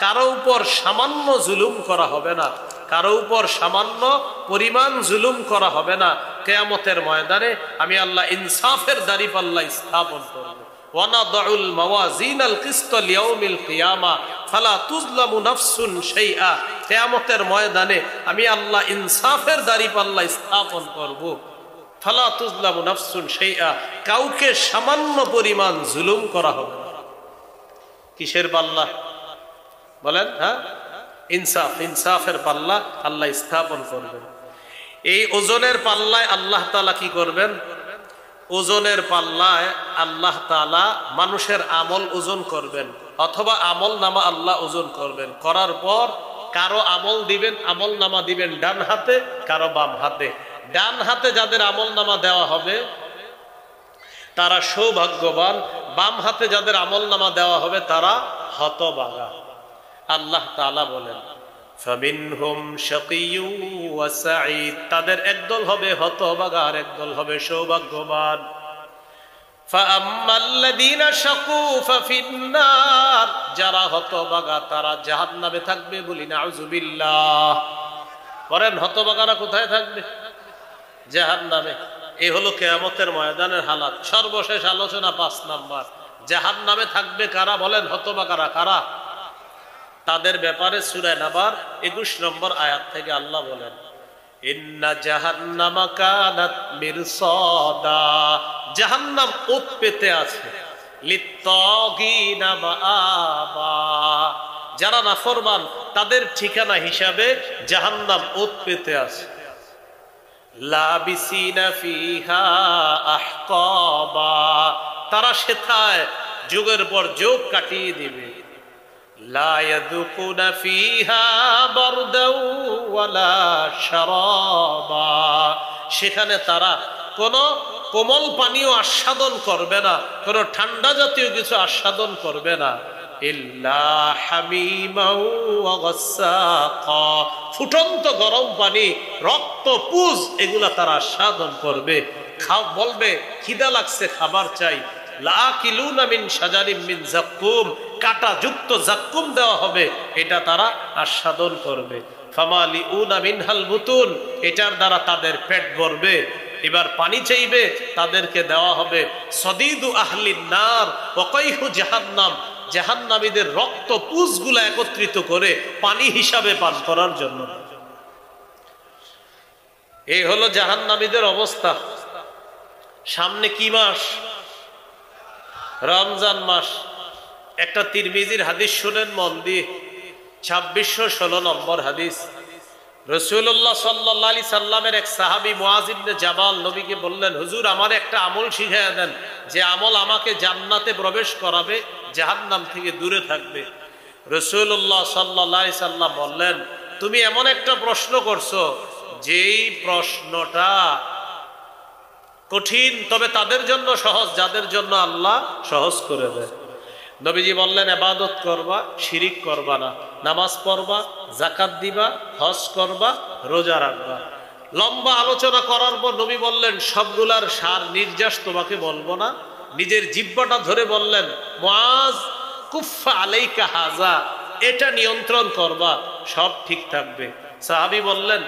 কারো উপর সামান্য জুলুম করা হবে না, কারো উপর সামান্য পরিমাণ জুলুম করা হবে না। কিয়ামতের ময়দানে আমি আল্লাহ ইনসাফের দাঁড়িপাল্লা স্থাপন করব। ওয়ানাদউল মাওয়াজিনাল কিসত লিয়াউমিল কিয়ামা ফালা তুজলামু নাফসুন শাইআ। কিয়ামতের ময়দানে আমি আল্লাহ ইনসাফের দাঁড়িপাল্লা স্থাপন করব। ফালা তুজলামু নাফসুন শাইআ, কাউকে সামান্য পরিমাণ জুলুম করা হবে না। কিসের পাল্লা বলেন? হ্যাঁ, ইনসাফ, ইনসাফের পাল্লা আল্লাহ স্থাপন করবেন। এই ওজনের পাল্লায় আল্লাহ তাআলা কি করবেন? ওজনের পাল্লায় আল্লাহ তাআলা মানুষের আমল ওজন করবেন, অথবা আমল নামা আল্লাহ ওজন করবেন। করার পর কারো আমল দিবেন, আমল নামা দিবেন ডান হাতে, কারো বাম হাতে। ডান হাতে যাদের আমল নামা দেওয়া হবে তারা সৌভাগ্যবান, বাম হাতে যাদের আমল নামা দেওয়া হবে তারা হতভাগা। আল্লাহ তাআলা বলেন, ফামিনহুম শাকিয়্যু ওয়া সাঈদ, তাদের একদল হবে হতভাগা আর একদল হবে সৌভাগ্যবান। ফাআম্মাল্লাযীনা শাকু ফাফিন্নার, যারা হতভাগা তারা জাহান্নামে থাকবে। বলি নাউযুবিল্লাহ। বলেন, হতভাগারা কোথায় থাকবে? জাহান্নামে। এই হলো কিয়ামতের ময়দানের হালাত। সর্বশেষ আলোচনা 5 নাম্বার, জাহান্নামে থাকবে কারা? বলেন, হতভাগারা কারা? তাদের ব্যাপারে সূরা নাবার 21 নম্বর আয়াত থেকে আল্লাহ বলেন, ইন্না জাহান্নামা কানাত মিরসাদা, জাহান্নাম ওত পেতে আছে, লিত্তাগিনা মাআবা, যারা নাফরমান তাদের ঠিকানা হিসাবে জাহান্নাম ওত পেতে আছে। লাবিসিনা ফিহা আহকাবা, তারা সেথায় যুগের পর যুগ কাটিয়ে দিবে। লা ইয়াযুকুনা ফিহা বারদাও ওয়ালা শারাবা, সেখানে তারা কোনো কোমল পানীয় আস্বাদন করবে না, কোনো ঠান্ডা জাতীয় কিছু আস্বাদন করবে না। ইল্লা হামিমাও ওয়া গাসসাকা, ফুটন্ত গরম পানি, রক্ত, পুজ, এগুলা তারা আস্বাদন করবে। বলবে খিদা লাগছে, খাবার চাই। লাকিলুনা মিন শাজারিম মিন যাক্কুম, কাটা যুক্ত যাক্কুম দেওয়া হবে, এটা তারা আস্বাদন করবে। ফামালিউনা মিনহাল বুতুন, এটার দ্বারা তাদের পেট ভরবে। এবার পানি চাইবে, তাদেরকে দেওয়া হবে সদীদু আহলিন নার ওয়া কাইহু জাহান্নাম, জাহান্নামীদের রক্ত পুজগুলা একত্রিত করে পানি হিসাবে পান করার জন্য। এই হলো জাহান্নামীদের অবস্থা। সামনে কি মাস? রমজান মাস। একটা তিরমিজির হাদিস শুনেন মন দিয়ে, 2616 নম্বর হাদিস। রাসূলুল্লাহ সাল্লাল্লাহু আলাইহি সাল্লামের এক সাহাবী মুআয ইবনে জাবাল নবীকে বললেন, হুজুর আমার একটা আমল শিখিয়ে দেন, যে আমল আমাকে জান্নাতে প্রবেশ করাবে, জাহান্নাম থেকে দূরে থাকবে। রাসূলুল্লাহ সাল্লাল্লাহু আলাইহি সাল্লাম বললেন, তুমি এমন একটা প্রশ্ন করছো যেই প্রশ্নটা কঠিন, তবে তাদের জন্য সহজ যাদের জন্য আল্লাহ সহজ করে দেয়। নবীজি বললেন, ইবাদত করবা, শিরিক করবা না, নামাজ পড়বা, যাকাত দিবা, হজ করবা, রোজা রাখবা। লম্বা আলোচনা করার পর নবী বললেন, সবগুলার সার নির্যাস তোমাকে বলবো না। নিজের জিহ্বাটা ধরে বললেন, মুআজ কুফা আলাইকা হাযা, এটা নিয়ন্ত্রণ করবা। সব ঠিক থাকবে। সাহাবী বললেন,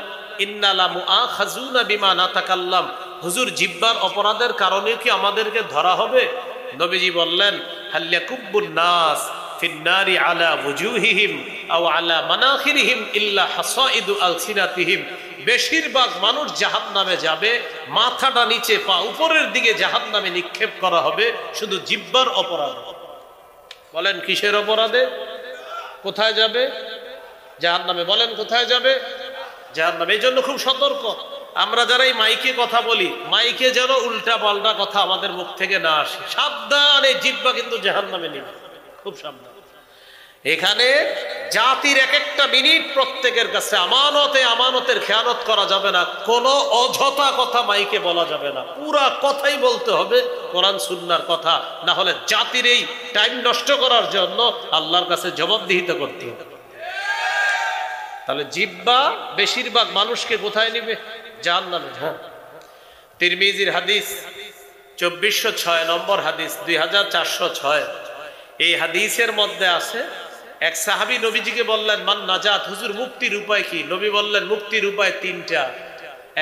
ইন্না লা মুআখাযুনা বিমা নাতাকাল্লাম, হুজুর জিহ্বার অপরাধের কারণে কি আমাদেরকে ধরা হবে? নবীজি বললেন, হাল ইয়াকুব্বুন নাস ফিন্নারি আলা ওয়ুজুহিহিম আও আলা মানাখিরিহিম ইল্লা হাসাইদু আলসিনাতিহিম, বেশিরভাগ মানুষ জাহান্নামে যাবে, মাথাটা নিচে পা উপরের দিকে জাহান্নামে নিক্ষেপ করা হবে শুধু জিহ্বার অপরাধে। বলেন কিসের অপরাধে? কোথায় যাবে? জাহান্নামে। বলেন কোথায় যাবে? জাহান্নামে। এই জন্য খুব সতর্ক আমরা যারা এই মাইকে কথা বলি, মাইকে যেন উল্টা পাল্টা কথা আমাদের মুখ থেকে না আসে। সাবধান, এই জিহ্বা কিন্তু জাহান্নামে নিবে, খুব সাবধান। এখানে জাতির এক একটা মিনিট প্রত্যেকের কাছে আমানতে, আমানতের খেয়ানত করা যাবে না, কোনো অযথা কথা মাইকে বলা যাবে না, পুরা কথাই বলতে হবে কোরআন সুন্নাহর কথা, না হলে জাতির এই টাইম নষ্ট করার জন্য আল্লাহর কাছে জবাবদিহিত করতে হবে। তাহলে জিহ্বা বেশিরভাগ মানুষকে কোথায় নিবে? জাহান্নামে। হ্যাঁ, তিরমিজির হাদিস 2406 নম্বর হাদিস, 2406। এই হাদিসের মধ্যে আছে, এক সাহাবী নবীজিকে বললেন, মান নাজাত, হুজুর মুক্তির উপায় কি? নবী বললেন, মুক্তির উপায় তিনটা।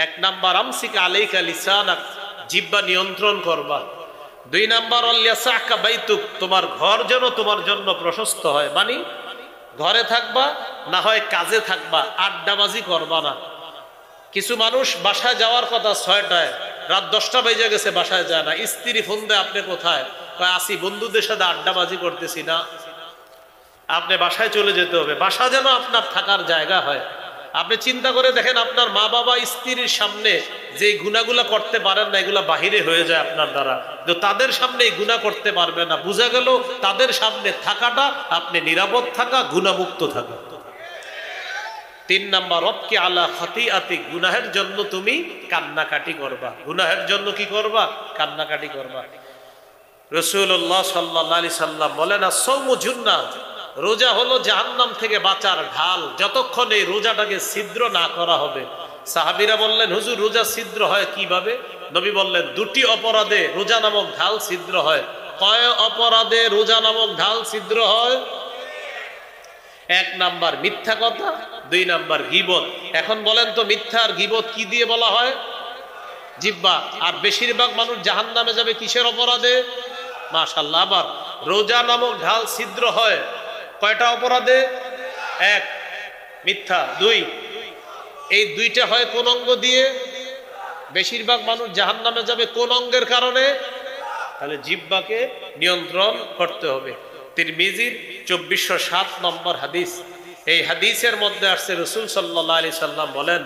এক নাম্বার, আমসিকা আলাইকা লিসানাক, জিহ্বা নিয়ন্ত্রণ করবা। দুই নাম্বার, আল্লিয়াসাকা বাইতুক, তোমার ঘর যেন তোমার জন্য প্রশস্ত হয়, মানে ঘরে থাকবা, না হয় কাজে থাকবা, আড্ডাবাজি করবা না। কিছু মানুষ বাসায় যাওয়ার কথা 6টায়, রাত 10টা বেজে গেছে বাসায় যায় না। স্ত্রী ফোন দেয়, আপনি কোথায়? আসি, বন্ধুদের সাথে আড্ডাবাজি করতেছি। না, আপনি বাসায় চলে যেতে হবে। বাসা যেন আপনার থাকার জায়গা হয়। আপনি চিন্তা করে দেখেন, আপনার মা বাবা স্ত্রীর সামনে যে গুনাহগুলা করতে পারেন না, এগুলা বাহিরে হয়ে যায় আপনার দ্বারা, কিন্তু তাদের সামনে এই গুনাহ করতে পারবে না। বুঝা গেল তাদের সামনে থাকাটা আপনি নিরাপদ থাকা, গুনাহমুক্ত থাকা। 3 নাম্বার, রবকি আলা খাতিআতিক, গুনাহের জন্য তুমি কান্নাকাটি করবা। গুনাহের জন্য কি করবা? কান্নাকাটি করবা। রাসূলুল্লাহ সাল্লাল্লাহু আলাইহি সাল্লাম বলেন, আস-সাওমু জুন্নাহ, রোজা হলো জাহান্নাম থেকে বাঁচার ঢাল, যতক্ষণ এই রোজাটাকে ছিদ্র না করা হবে। সাহাবীরা বললেন, হুজুর রোজা ছিদ্র হয় কিভাবে? নবী বললেন, 2টি অপরাধে রোজা নামক ঢাল ছিদ্র হয়। কয় অপরাধে রোজা নামক ঢাল ছিদ্র হয়? 1 নাম্বার মিথ্যা কথা, 2 নাম্বার গীবত। এখন বলেন তো, মিথ্যা আর গীবত কি দিয়ে বলা হয়? জিহ্বা। আর বেশিরভাগ মানুষ জাহান্নামে যাবে কিসের অপরাধে? মাশাআল্লাহ। আবার রোজা নামক ঢাল ছিদ্র হয় কয়টা অপরাধে? 1 মিথ্যা, 2 এই 2টা হয় কোন অঙ্গ দিয়ে? বেশিরভাগ মানুষ জাহান্নামে যাবে কোন অঙ্গের কারণে? তাহলে জিহ্বাকে নিয়ন্ত্রণ করতে হবে। তিরমিজির 2407 নম্বর হাদিস, এই হাদিসের মধ্যে আসছে, রাসূল সাল্লাল্লাহু আলাইহি সাল্লাম বলেন,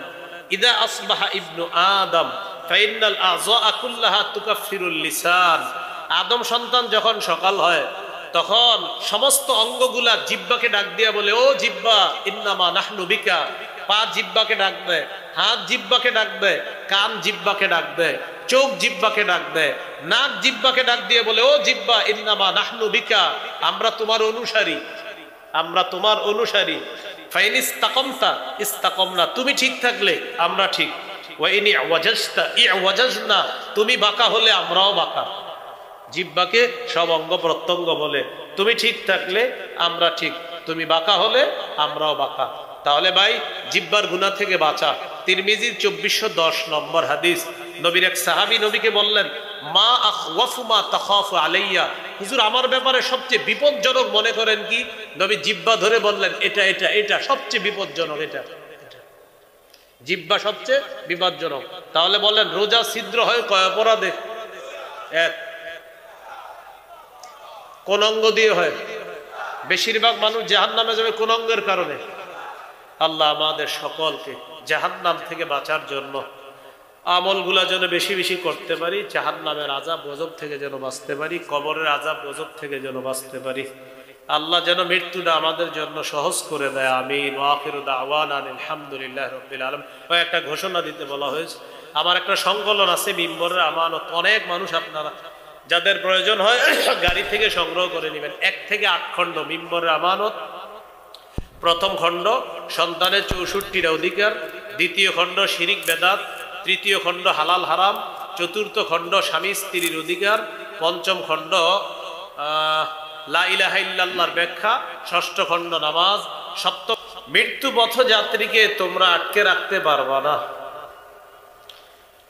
ইদা আসবাহা ইবনু আদম ফাইনাল আযা কুল্লাহা তুকাফিরুল লিসান, আদম সন্তান যখন সকাল হয় তখন সমস্ত অঙ্গগুলা জিহ্বাকে ডাক দিয়া বলে, ও জিহ্বা ইন্নামা নাহনু বিকা। পা জিহ্বাকে ডাক দেয়, হাত জিহ্বাকে ডাক দেয়, কান জিহ্বাকে ডাক দেয়, চোখ জিহ্বাকে ডাক দেয়, নাক জিহ্বাকে ডাক দিয়ে বলে, ও জিহ্বা ইন্নামা নাহনু বিকা, আমরা তোমার অনুসারী, আমরা তোমার অনুসারী। ফাইন ইস্তাকামতা ইস্তাকামনা, তুমি ঠিক থাকলে আমরা ঠিক। ওয়া ইন ইওয়াজাজতা ইওয়াজাজনা, তুমি বাঁকা হলে আমরাও বাঁকা। জিহ্বাকে সব অঙ্গ প্রত্যঙ্গ বলে, তুমি ঠিক থাকলে আমরা ঠিক, তুমি বাঁকা হলে আমরাও বাঁকা। তাহলে ভাই, জিহ্বার গুনাহ থেকে বাঁচা। তিরমিজির 2410 নম্বর হাদিস, নবীর এক সাহাবী নবীকে বললেন, মা আখওয়াফু মা তাখাফু আলাইয়া, হুজুর আমার ব্যাপারে সবচেয়ে বিপজ্জনক মনে করেন কি? নবী জিহ্বা ধরে বললেন, এটা এটা এটা সবচেয়ে বিপজ্জনক, এটা জিহ্বা সবচেয়ে বিপজ্জনক। তাহলে বলেন, রোজা ছিদ্র হয় কয় অপরাধে? 1 কোন অঙ্গ দিয়ে হয়? বেশিরভাগ মানুষ জাহান্নামে যাবে কোন অঙ্গের কারণে? আল্লাহ আমাদের সকলকে জাহান্নাম থেকে বাঁচার জন্য আমলগুলা যেন বেশি বেশি করতে পারি, জাহান্নামের আযাব গজব থেকে যেন বাঁচতে পারি, কবরের আযাব গজব থেকে যেন বাঁচতে পারি। আল্লাহ যেন মৃত্যুটা আমাদের জন্য সহজ করে দেয়, আমিন। ওয়া আখিরু দাওয়ানা আলহামদুলিল্লাহি রাব্বিল আলামিন। একটা ঘোষণা দিতে বলা হয়েছে, আমার একটা সংকলন আছে মিম্বরের আমানত, অনেক মানুষ আপনারা যাদের প্রয়োজন হয় গাড়ি থেকে সংগ্রহ করে নেবেন। 1 থেকে 8 খণ্ড মিম্বরের আমানত। প্রথম খণ্ড সন্তানের 64টা অধিকার, দ্বিতীয় খণ্ড শিরিক বেদাত, তৃতীয় খণ্ড হালাল হারাম, চতুর্থ খণ্ড স্বামী স্ত্রীর অধিকার, পঞ্চম খণ্ড লা ইলাহা ইল্লাল্লাহর ব্যাখ্যা, ষষ্ঠ খণ্ড নামাজ, সপ্তম মৃত্যু পথযাত্রীকে তোমরা আটকে রাখতে পারবা না।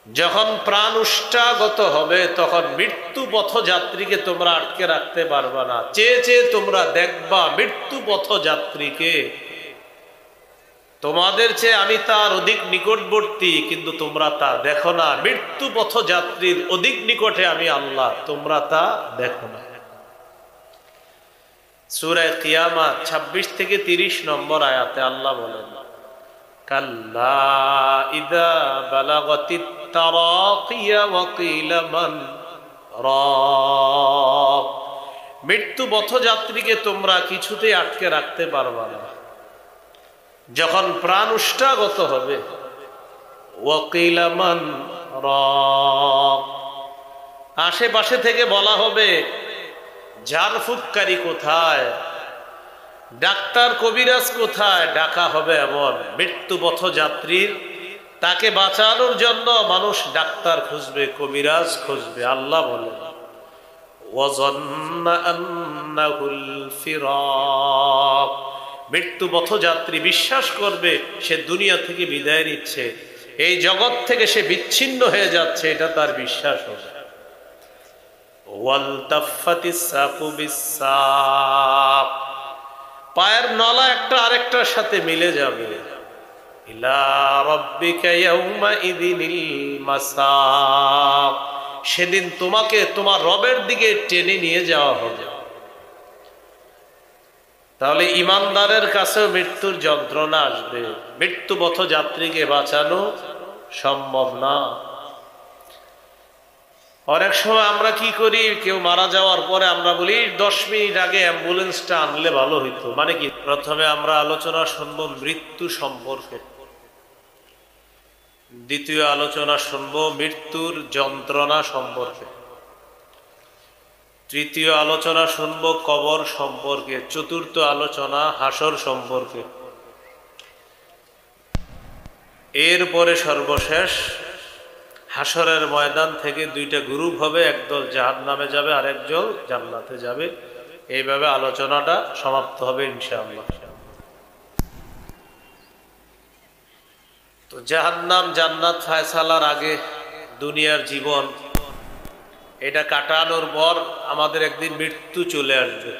যখন প্রাণ উষ্ঠাগত হবে তখন মৃত্যু পথযাত্রীকে তোমরা আটকে রাখতে পারবা না। চেয়ে চেয়ে তোমরা দেখবা মৃত্যু পথযাত্রীকে, তোমাদের চেয়ে আমি তার অধিক নিকটবর্তী, কিন্তু তোমরা তা দেখো না। মৃত্যু পথযাত্রীর অধিক নিকটে আমি আল্লাহ, তোমরা তা দেখো না। সূরা কিয়ামত 26 থেকে 30 নম্বর আয়াতে আল্লাহ বলেন, কাল্লা ইযা বালাগাতিত তারাকিয়া ওয়া কিলা মান রাক। মৃত্যু পথযাত্রীকে তোমরা কিছুতেই আটকে রাখতে পারবা না। যখন প্রাণ উষ্ঠাগত হবে, ওয়া কিলা মান রাক, আশেপাশে থেকে বলা হবে ঝাড়ফুঁককারী কোথায়, ডাক্তার কবিরাজ কোথায়, ডাকা হবে এমন। মৃত্যু পথযাত্রীর তাকে বাঁচানোর জন্য মানুষ ডাক্তার খুঁজবে, কবিরাজ খুঁজবে। আল্লাহ বলেন, ওয়াযান্না আন্নাহুল ফিরাক। মৃত্যু পথযাত্রী বিশ্বাস করবে সে দুনিয়া থেকে বিদায় নিচ্ছে, এই জগৎ থেকে সে বিচ্ছিন্ন হয়ে যাচ্ছে, এটা তার বিশ্বাস হবে। ওয়ালতাফাতিস সাকু বিসাক, পায়ের নলা একটা আরেকটার সাথে মিলে যাবে। ইলা রাব্বিকা ইয়াউমাইযিনিল মাসাক, সেদিন তোমাকে তোমার রবের দিকে টেনে নিয়ে যাওয়া হবে। তাহলে ইমানদারের কাছেও মৃত্যুর যন্ত্রণা আসবে, মৃত্যু পথযাত্রীকে বাঁচানো সম্ভব না। অনেক সময় আমরা কি করি, কেউ মারা যাওয়ার পরে আমরা বলি 10 মিনিট আগে অ্যাম্বুলেন্সটা আনলে ভালো হইতো। মানে কি, প্রথমে আমরা আলোচনা শুনবো মৃত্যু সম্পর্কে, দ্বিতীয় আলোচনা শুনবো মৃত্যুর যন্ত্রণা সম্পর্কে, তৃতীয় আলোচনা শুনবো কবর সম্পর্কে, চতুর্থ আলোচনা হাসর সম্পর্কে, এরপরে সর্বশেষ হাসরের ময়দান থেকে দুইটা গ্রুপ হবে, একদল জাহান্নামে যাবে আর একদল জান্নাতে যাবে। এইভাবে আলোচনাটা সমাপ্ত হবে ইনশাআল্লাহ। তো জাহান্নাম জান্নাত ফায়সালার আগে দুনিয়ার জীবন এটা কাটানোর পর আমাদের একদিন মৃত্যু চলে আসবে।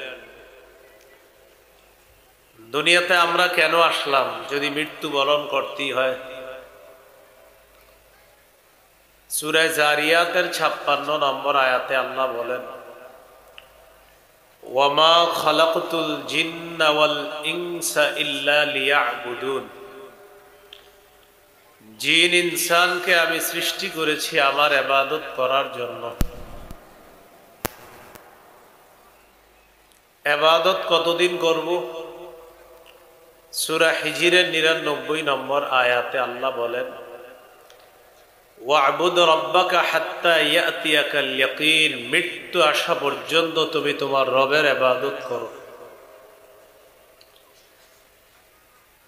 দুনিয়াতে আমরা কেন আসলাম যদি মৃত্যু বরণ করতেই হয়? সূরা জারিয়াতের 56 নম্বর আয়াতে আল্লাহ বলেন, ওয়ামা খালাকতুল জিন্না ওয়াল ইনসা ইল্লা লিয়াবুদুন। জিন ইনসানকে আমি সৃষ্টি করেছি আমার ইবাদত করার জন্য। ইবাদত কতদিন করব? সূরা হিজরের 99 নম্বর আয়াতে আল্লাহ বলেন, ওয়া'বুদ রাব্বাকা হাত্তা ইয়াতিয়াকাল ইয়াকিন। মৃত্যু আসা পর্যন্ত তুমি তোমার রবের ইবাদত করো।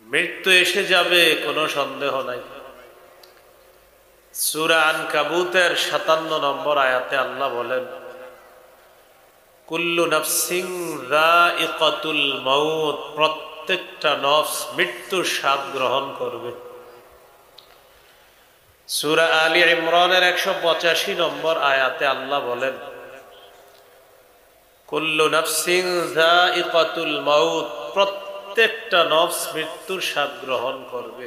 মৃত্যু এসে যাবে, কোনো সন্দেহ নাই। সূরা আনকাবুতের 57 নম্বর আয়াতে আল্লাহ বলেন, কুল্লু নাফসিন যায়িকাতুল মাউত। প্রত্যেকটা নফস মৃত্যুর স্বাদ গ্রহণ করবে। সূরা আলী ইমরানের 185 নম্বর আয়াতে আল্লাহ বলেন, কুল্লু নাফসিন যায়িকাতুল মাউত। প্রত্যেকটা নফস মৃত্যুর স্বাদ গ্রহণ করবে।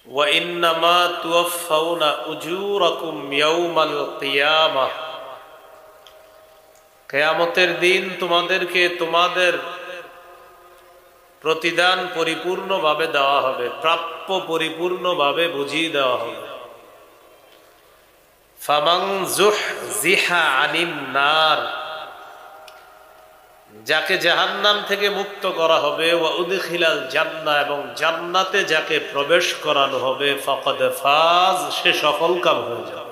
ওয়া ইন্নামা তুওয়াফাউনা উজুরাকুম ইয়াউমাল কিয়ামাহ। কিয়ামতের দিন তোমাদেরকে তোমাদের প্রতিদান পরিপূর্ণভাবে দেওয়া হবে, প্রাপ্য পরিপূর্ণভাবে বুঝিয়ে দেওয়া হবে। ফামান যুহজিহা আনিন নার। যাকে জাহান্নাম থেকে মুক্ত করা হবে, ওয়া উদখিলাল জান্নাহ। এবং জান্নাতে যাকে প্রবেশ করানো হবে, ফাকাদ ফাজ। সে সফলকাম হয়ে যাবে।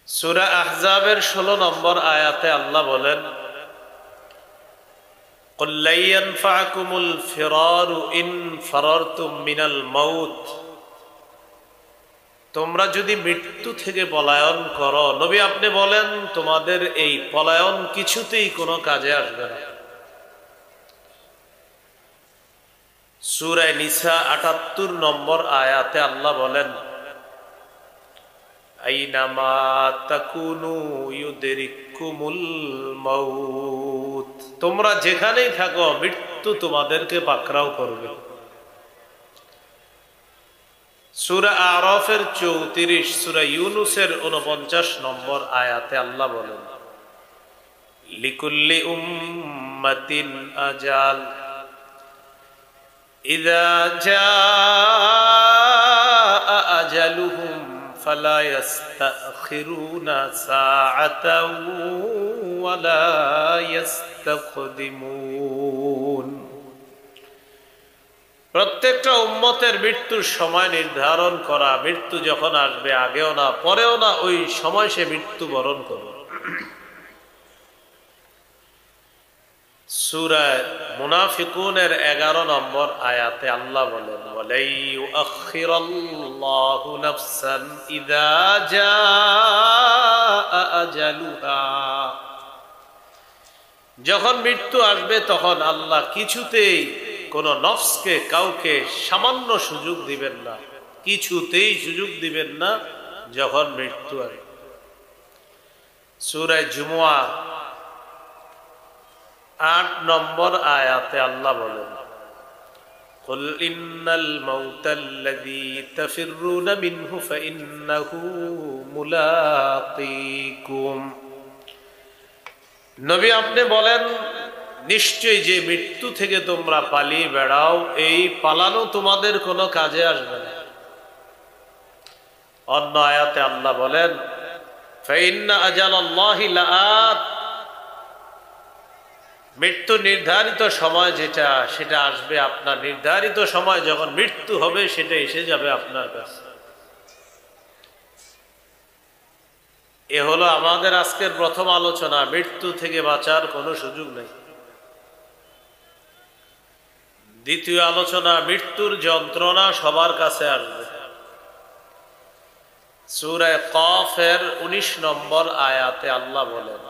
সূরা আহজাবের 16 নম্বর আয়াতে আল্লাহ বলেন, কুল লা ইয়ানফাকুমুল ফিরারু ইন ফারারতুম মিনাল মাউত। তোমরা যদি মৃত্যু থেকে পলায়ন করো, নবী আপনি বলেন তোমাদের এই পলায়ন কিছুতেই কোনো কাজে আসবে না। সূরা নিসা ৭৮ নম্বর আয়াতে আল্লাহ বলেন, আইনামা তাকুনু ইউদরিকুমুল মাউত, তোমরা যেখানেই থাকো মৃত্যু তোমাদেরকে পাকড়াও করবে। সূরা আরাফের ৩৪, সূরা ইউনূসের ৪৯ নম্বর আয়াতে আল্লাহ বলেন, লিকুল্লি উম্মাতিন আজাল ইযা জাআ আজালুহুম ফালা ইস্তাখিরুনা সাআতাও ওয়ালা ইস্তাকদিমুন। প্রত্যেকটা উম্মতের মৃত্যুর সময় নির্ধারণ করা, মৃত্যু যখন আসবে আগেও না পরেও না, ওই সময় সে মৃত্যুবরণ করবে। সূরা মুনাফিকুনের ১১ নম্বর আয়াতে আল্লাহ বলেন, ওয়ালাই ইউআখিরাল্লাহু নাফসান ইযা জাআ আজালুহা, যখন মৃত্যু আসবে তখন আল্লাহ কিছুতেই কোন নফসকে, কাউকে সামান্য সুযোগ দিবেন না, কিছুতেই সুযোগ দিবেন না যখন মৃত্যু আসবে। সূরা জুমুয়া ৮ নম্বর আয়াতে আল্লাহ বলেন, কুল ইন্নাল মাউতাল্লাযী তাফিররুনা মিনহু ফাইন্নাহু মুলাকীকুম। নবী আপনি বলেন, নিশ্চয়ই যে মৃত্যু থেকে তোমরা পালিয়ে বেড়াও, এই পালানো তোমাদের কোনো কাজে আসবে না। অন্য আয়াতে আল্লাহ বলেন, ফাইন্না আজালাল্লাহি লাআত, মৃত্যু নির্ধারিত সময় যেটা, সেটা আসবে আপনার নির্ধারিত সময়, যখন মৃত্যু হবে সেটা এসে যাবে আপনার কাছে। এ হলো আমাদের আজকের প্রথম আলোচনা, মৃত্যু থেকে বাঁচার কোনো সুযোগ নেই। দ্বিতীয় আলোচনা, মৃত্যুর যন্ত্রণা সবার কাছে আসবে। সূরা কফের ১৯ নম্বর আয়াতে আল্লাহ বলেন,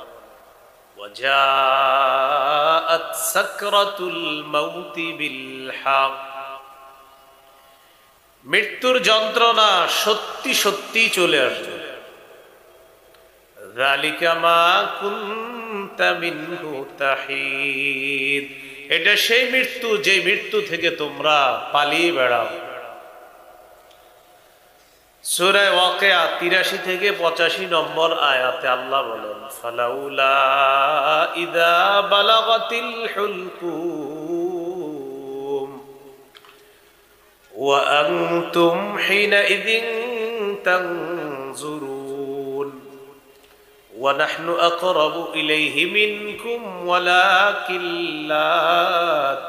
ওয়াজাআত সাকরাতুল মাউতি বিল হক, মৃত্যুর যন্ত্রণা সত্যি সত্যি চলে আসবে। যালিকা মা কুনতা মিনহু তাহিদ, এটা সেই মৃত্যু যে মৃত্যু থেকে তোমরা পালিয়ে বেড়াও। সূরা ওয়াকিয়া ৮৩ থেকে ৮৫ নম্বর আয়াতে আল্লাহ বলেন, ফালাউলা ইযা বালাগাতিল হুলকুম ওয়া আনতুম হিনাইযিন তানজুরুন ওয়া নাহনু আকরাবু ইলাইহি মিনকুম ওয়ালাকিন লা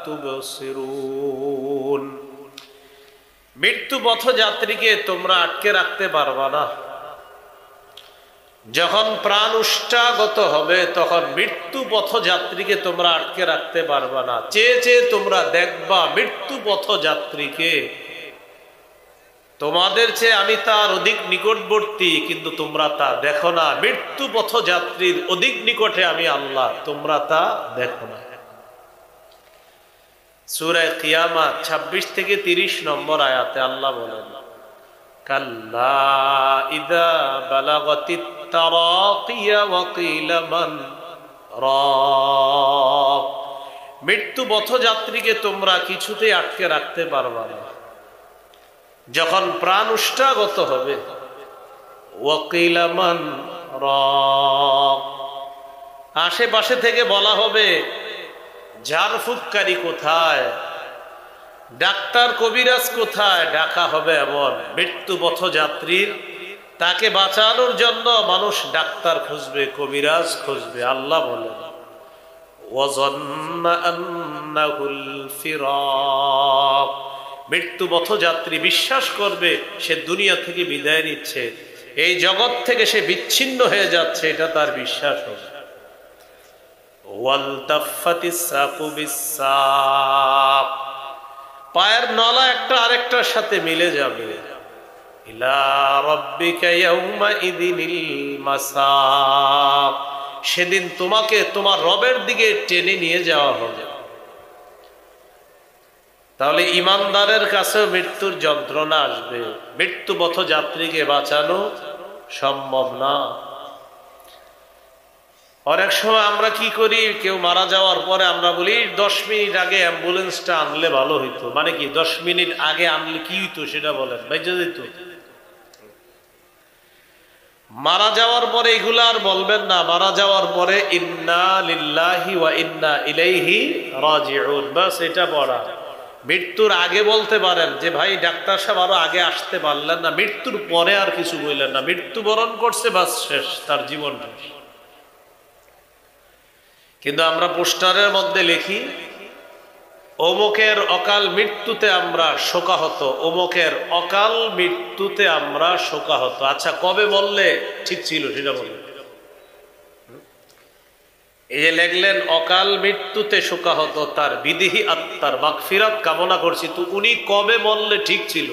তুবসিরুন। মৃত্যু পথযাত্রীকে তোমরা আটকে রাখতে পারবা না। যখন প্রাণ উষ্ঠাগত হবে তখন মৃত্যু পথযাত্রীকে তোমরা আটকে রাখতে পারবা না। চেয়ে চেয়ে তোমরা দেখবা মৃত্যু পথযাত্রীকে, তোমাদের চেয়ে আমি তার অধিক নিকটবর্তী, কিন্তু তোমরা তা দেখো না। মৃত্যু পথযাত্রীর অধিক নিকটে আমি আল্লাহ, তোমরা তা দেখো না। সূরা কিয়ামত ২৬ থেকে ৩০ নম্বর আয়াতে আল্লাহ বলেন, কাল্লা ইযা বালাগাতিত তারাকিয়া ওয়া কিলা মান রাক, মৃত্যু পথযাত্রীকে তোমরা কিছুতেই আটকে রাখতে পারবা না। যখন প্রাণ উষ্ঠাগত হবে, ওয়া কিলা মান রাক, আশেপাশে থেকে বলা হবে ঝাড়ফুঁককারী কোথায়, ডাক্তার কবিরাজ কোথায়, ডাকা হবে এমন। মৃত্যু পথযাত্রীর, তাকে বাঁচানোর জন্য মানুষ ডাক্তার খুঁজবে, কবিরাজ খুঁজবে। আল্লাহ বলেন, ওয়াযান্না আন্নাহুল ফিরাক, মৃত্যু পথযাত্রী বিশ্বাস করবে সে দুনিয়া থেকে বিদায় নিচ্ছে, এই জগৎ থেকে সে বিচ্ছিন্ন হয়ে যাচ্ছে, এটা তার বিশ্বাস হবে। ওয়ালতাফাতিস সাকু বিসাক, পায়ের নলা একটা আরেকটার সাথে মিলে যাবে। ইলা রাব্বিকা ইয়াউমাইযিনিল মাসাব, সেদিন তোমাকে তোমার রবের দিকে টেনে নিয়ে যাওয়া হবে। তাহলে ইমানদারের কাছে মৃত্যুর যন্ত্রণা আসবে, মৃত্যু পথযাত্রীকে বাঁচানো সম্ভব না। অনেক সময় আমরা কি করি, কেউ মারা যাওয়ার পরে আমরা বলি 10 মিনিট আগে অ্যাম্বুলেন্সটা আনলে ভালো হইতো। মানে কি 10 মিনিট আগে আনলে কি হইতো সেটা বলেন, বেঁচে যেত। মারা যাওয়ার পরে এগুলো আর বলবেন না, মারা যাওয়ার পরে ইন্না লিল্লাহি ওয়া ইন্না ইলাইহি রাজিউন, বাস এটা পড়া। মৃত্যুর আগে বলতে পারেন যে ভাই ডাক্তার সাহেব আরো আগে আসতে পারলেন না, মৃত্যুর পরে আর কিছু বললেন না, মৃত্যুবরণ করছে বাস শেষ, তার জীবন শেষ। কিন্তু আমরা পোস্টারের মধ্যে লিখি অমুকের অকাল মৃত্যুতে আমরা শোকাহত, অমুকের অকাল মৃত্যুতে আমরা শোকাহত। আচ্ছা কবে বললে ঠিক ছিল সেটা বলুন। এই যে লেখলেন অকাল মৃত্যুতে শোকাহত, তার বিদেহী আত্মার মাগফিরাত কামনা করছি, তো উনি কবে বললে ঠিক ছিল?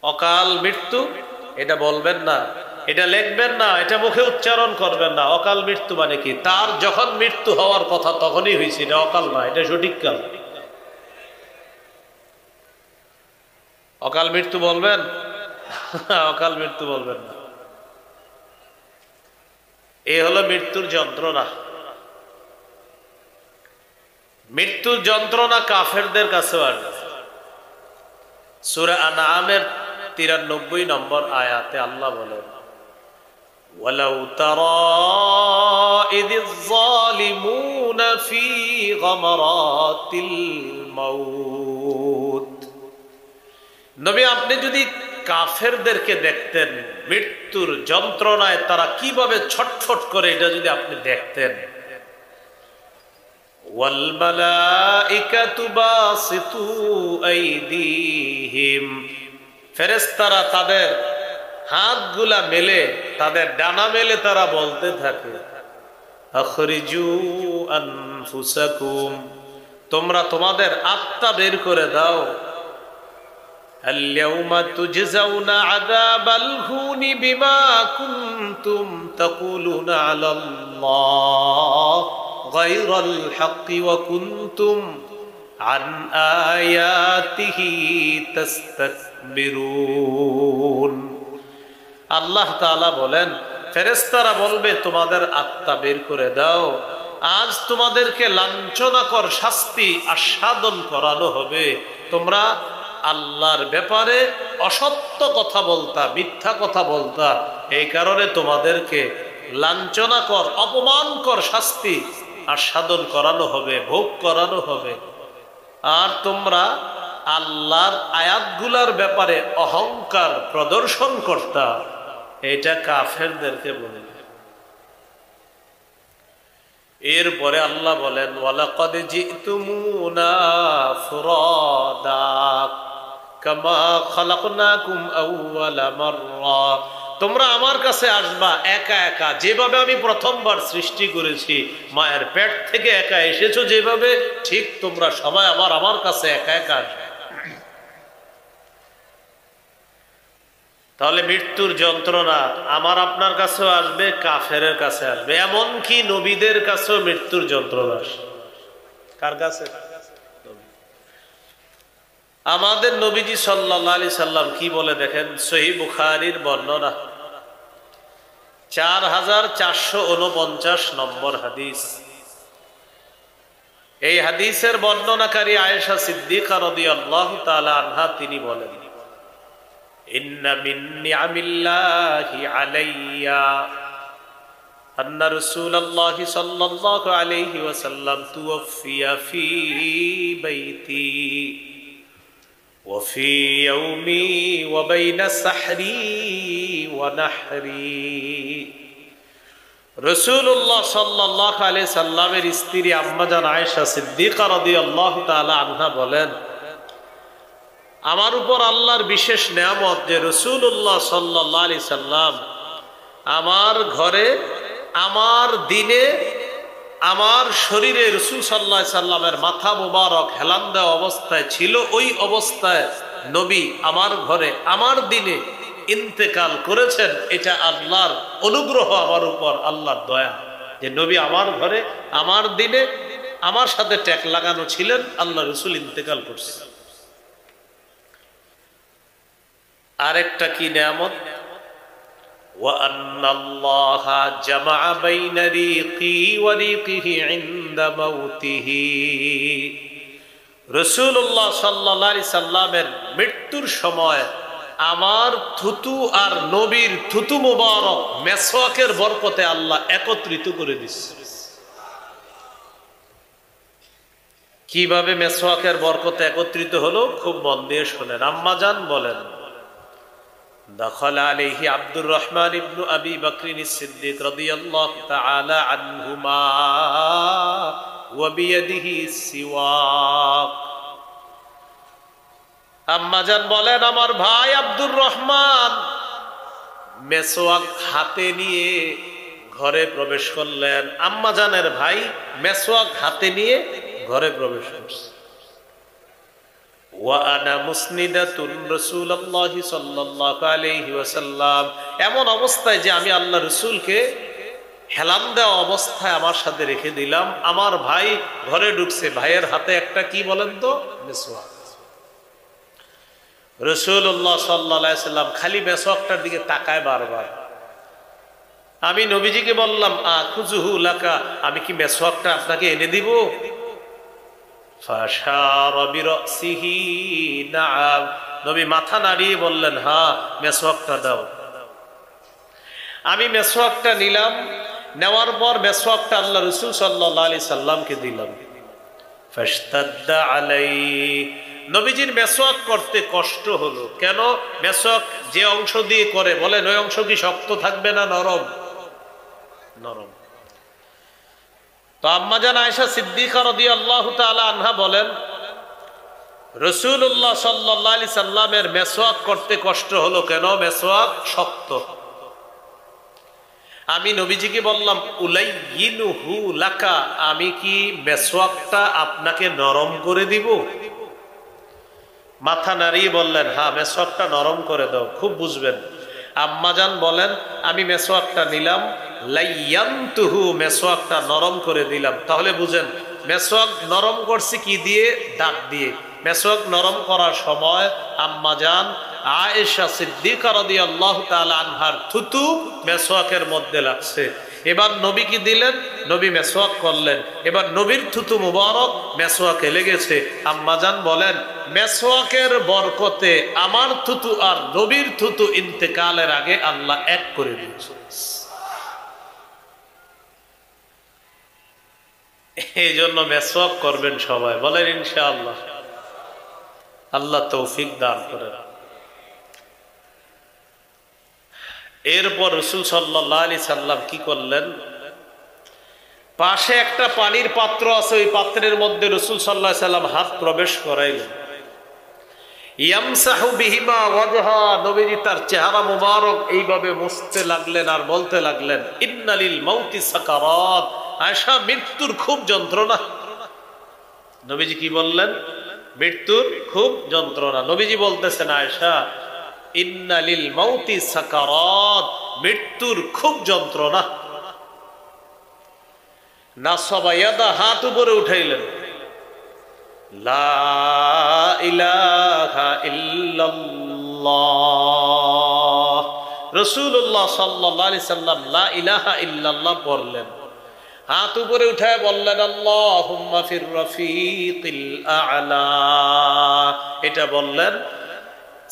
অকাল মৃত্যু এটা বলবেন না, এটা লিখবেন না, এটা মুখে উচ্চারণ করবেন না। অকাল মৃত্যু মানে কি? তার যখন মৃত্যু হওয়ার কথা তখনই হয়েছে, এটা অকাল না, এটা সঠিক কাল। অকাল মৃত্যু বলবেন? অকাল মৃত্যু বলবেন না। এ হলো মৃত্যুর যন্ত্রণা। মৃত্যুর যন্ত্রণা কাফেরদের কাছেও আসবে। সূরা আনআমের 93 নম্বর আয়াতে আল্লাহ বলেন, ওয়ালাউ তারা ইযিয যালিমুনা ফি গামারাতিল মাউত। নবী আপনি যদি কাফেরদেরকে দেখতেন মৃত্যুর যন্ত্রণায় তারা কিভাবে ছটফট করে, এটা যদি আপনি দেখতেন। ওয়াল মালাইকাতু বাসিতু আইদিহিম, ফেরেশতারা তাদের হাতগুলা মেলে, তাদের ডানা মেলে তারা বলতে থাকে, আখরিজু আনফুসাকুম, তোমরা তোমাদের আত্মা বের করে দাও। আল-ইয়াউমা তুজজাউনা আযাবাল হুনি বিমা কুনতুম তাকুলুনা আলাল্লাহ গায়রাল হাক্কি ওয়া কুনতুম আন আয়াতিহি তাস্তাকবিরুন। আল্লাহ তাআলা বলেন ফেরেশতারা বলবে তোমাদের আত্মা বের করে দাও, আজ তোমাদেরকে লাঞ্ছনাকর শাস্তি আস্বাদন করানো হবে। তোমরা আল্লাহর ব্যাপারে অসত্য কথা বলতা, মিথ্যা কথা বলতা, এই কারণে তোমাদেরকে লাঞ্ছনাকর অপমানকর শাস্তি আস্বাদন করানো হবে, ভোগ করানো হবে। আর তোমরা আল্লাহর আয়াতগুলার ব্যাপারে অহংকার প্রদর্শন করতা, এটা কাফেরদেরকে বলে। এরপরে আল্লাহ বলেন, ওয়ালাকাদ জিতুমুনা ফুরাদা কামা খালাকনাকুম আউওয়ালা মাররা, তোমরা আমার কাছে আসবা একা একা, যেভাবে আমি প্রথমবার সৃষ্টি করেছি, মায়ের পেট থেকে একা এসেছো যেভাবে, ঠিক তোমরা সবাই আমার কাছে একা একা আসবে। তাহলে মৃত্যুর যন্ত্রণা আমার আপনার কাছেও আসবে, কাফেরের কাছে আসবে, এমনকি নবীদের কাছেও মৃত্যুর যন্ত্রণা আসে। কার কাছে? আমাদের নবীজি সাল্লাল্লাহু আলাইহি সাল্লাম কি বলে দেখেন, সহিহ বুখারীর বর্ণনা 4449 নম্বর হাদিস। এই হাদিসের বর্ণনাকারী আয়েশা সিদ্দিকা রাদিয়াল্লাহু তাআলা আনহা, তিনি বলেন, ইন্না মিন নিআমিল্লাহি আলাইয়া আন্না রাসূলুল্লাহি সাল্লাল্লাহু আলাইহি ওয়াসাল্লাম তুওফিয়া ফি বাইতি ওয়া ফি ইয়াউমি ওয়া বাইনা সাহরি ওয়া নাহরি। রাসূলুল্লাহ সাল্লাল্লাহু আলাইহি সাল্লামের স্ত্রী আম্মাজান আয়েশা সিদ্দিকা রাদিয়াল্লাহু তাআলা আনহা বলেন, আমার উপর আল্লাহর বিশেষ নেয়ামত যে রাসূলুল্লাহ সাল্লাল্লাহু আলাইহি সাল্লাম আমার ঘরে, আমার দিনে, আমার শরীরে রাসূল সাল্লাল্লাহু আলাইহি সাল্লামের মাথা মোবারক হেলান দেওয়া অবস্থায় ছিল। ওই অবস্থায় নবী আমার ঘরে আমার দিনে ইন্তেকাল করেছেন, এটা আল্লাহর অনুগ্রহ আমার উপর, আল্লাহর দয়া যে নবী আমার ঘরে আমার দিনে আমার সাথে ট্যাগ লাগানো ছিলেন, আল্লাহ রসুল ইন্তেকাল করছে। আরেকটা কি নিয়ামত, وأن الله جمع بين ريقي وريقه عند موته। রাসূলুল্লাহ সাল্লাল্লাহু আলাইহি সাল্লামের মৃত্যুর সময় আমার থুতু আর নবীর থুতু মুবারক মেসওয়াকের বরকতে আল্লাহ একত্রিত করে দিচ্ছে। কিভাবে মেসওয়াকের বরকতে একত্রিত হলো খুব মন দিয়ে শোনেন। আম্মা জান বলেন, دخل عليه عبد الرحمن بن أبي بكر الصديق رضي الله تعالى عنهما وبيده السواك। আম্মা জান বলেন, আমার ভাই আব্দুর রহমান মেসওয়াক হাতে নিয়ে ঘরে প্রবেশ করলেন। আম্মা জানের ভাই মেসওয়াক হাতে নিয়ে ঘরে প্রবেশ করছে। ওয়ানা মুসনিদাতুন রাসূলুল্লাহ সাল্লাল্লাহু আলাইহি ওয়াসাল্লাম, এমন অবস্থায় যে আমি আল্লাহ রাসূলকে হেলান দেওয়া অবস্থায় আমার সাথে রেখে দিলাম। আমার ভাই ঘরে ঢুকছে, ভাইয়ের হাতে একটা কি বলেন তো, মেসওয়াক। রাসূলুল্লাহ সাল্লাল্লাহু আলাইহি ওয়াসাল্লাম খালি মেসওয়াকটার দিকে তাকায় বারবার। আমি নবীজিকে বললাম, আখুযুহু লাকা, আমি কি মেসওয়াকটা আপনাকে এনে দিব? নবী মাথা নাড়িয়ে বললেন, হ্যাঁ মেসওয়াকটা দাও। আমি মেসওয়াকটা নিলাম, নেওয়ার পর মেসওয়াকটা আল্লাহ রাসূল সাল্লাল্লাহু আলাইহি সাল্লামকে দিলাম। ফাশতাদ্দা আলাইহি, নবীজির মেসওয়াক করতে কষ্ট হলো। কেন? মেসওয়াক যে অংশ দিয়ে করে বলেন ওই অংশ কি শক্ত থাকবে না নরম? নরম। তো আম্মা জান আয়েশা সিদ্দিকা রাদিয়াল্লাহু তাআলা আনহা বলেন, রাসূলুল্লাহ সাল্লাল্লাহু আলাইহি সাল্লামের মেসওয়াক করতে কষ্ট হলো কেন? মেসওয়াক শক্ত। আমি নবীজিকে বললাম, উলাইয়িনুহু লাকা, আমি কি মেসওয়াকটা আপনাকে নরম করে দিব? মাথা নাড়িয়ে বললেন, হ্যাঁ মেসওয়াকটা নরম করে দাও। খুব বুঝবেন। আম্মা জান বলেন, আমি মেসওয়াকটা নিলাম, লাইয়ানতুহু, মেসওয়াকটা নরম করে দিলাম। তাহলে বুঝেন মেসওয়াক নরম করছি কি দিয়ে? দাঁত দিয়ে। মেসওয়াক নরম করার সময় আম্মা জান আয়েশা সিদ্দিকা রাদিয়াল্লাহু তাআলা আনহার থুতু মেসওয়াকের মধ্যে লাগছে। এবার নবী কি দিলেন? নবী মেসওয়াক করলেন। এবার নবীর থুতু মুবারক মেসওয়াকে লেগেছে। আম্মা জান বলেন, মেসওয়াকের বরকতে আমার থুতু আর নবীর থুতু ইন্তেকালের আগে আল্লাহ এক করে দিয়েছে। এই জন্য মেসওয়াক করবেন সবাই, বলেন ইনশাআল্লাহ। আল্লাহ তৌফিক দান করেন। এরপর রাসূল সাল্লাল্লাহু আলাইহি সাল্লাম কি করলেন? পাশে একটা পানির পাত্র আছে, ওই পাত্রের মধ্যে রাসূল সাল্লাল্লাহু আলাইহি সাল্লাম হাত প্রবেশ করাইলেন। ইয়ামসাহু বিহিমা ওয়াজহা, নবীজি তার চেহারা মুবারক এইভাবে মুছতে লাগলেন আর বলতে লাগলেন, ইন্নালিল মাউতি সাকারাত, আয়েশা মৃত্যুর খুব যন্ত্রণা। নবীজি কি বললেন? মৃত্যুর খুব যন্ত্রণা। নবীজি বলতেছেন, আয়েশা ইন্নালিল মাউতি সাকারাত, মৃত্যুর খুব যন্ত্রণা। নাসাবা ইয়াদা, হাত উপরে উঠাইলেন, লা ইলাহা ইল্লাল্লাহ। রাসূলুল্লাহ সাল্লাল্লাহু আলাইহি সাল্লাম লা ইলাহা ইল্লাল্লাহ পড়লেন। হাত উপরে উঠায় বললেন, আল্লাহুম্মা ফির রাফিকিল আ'লা। এটা বললেন,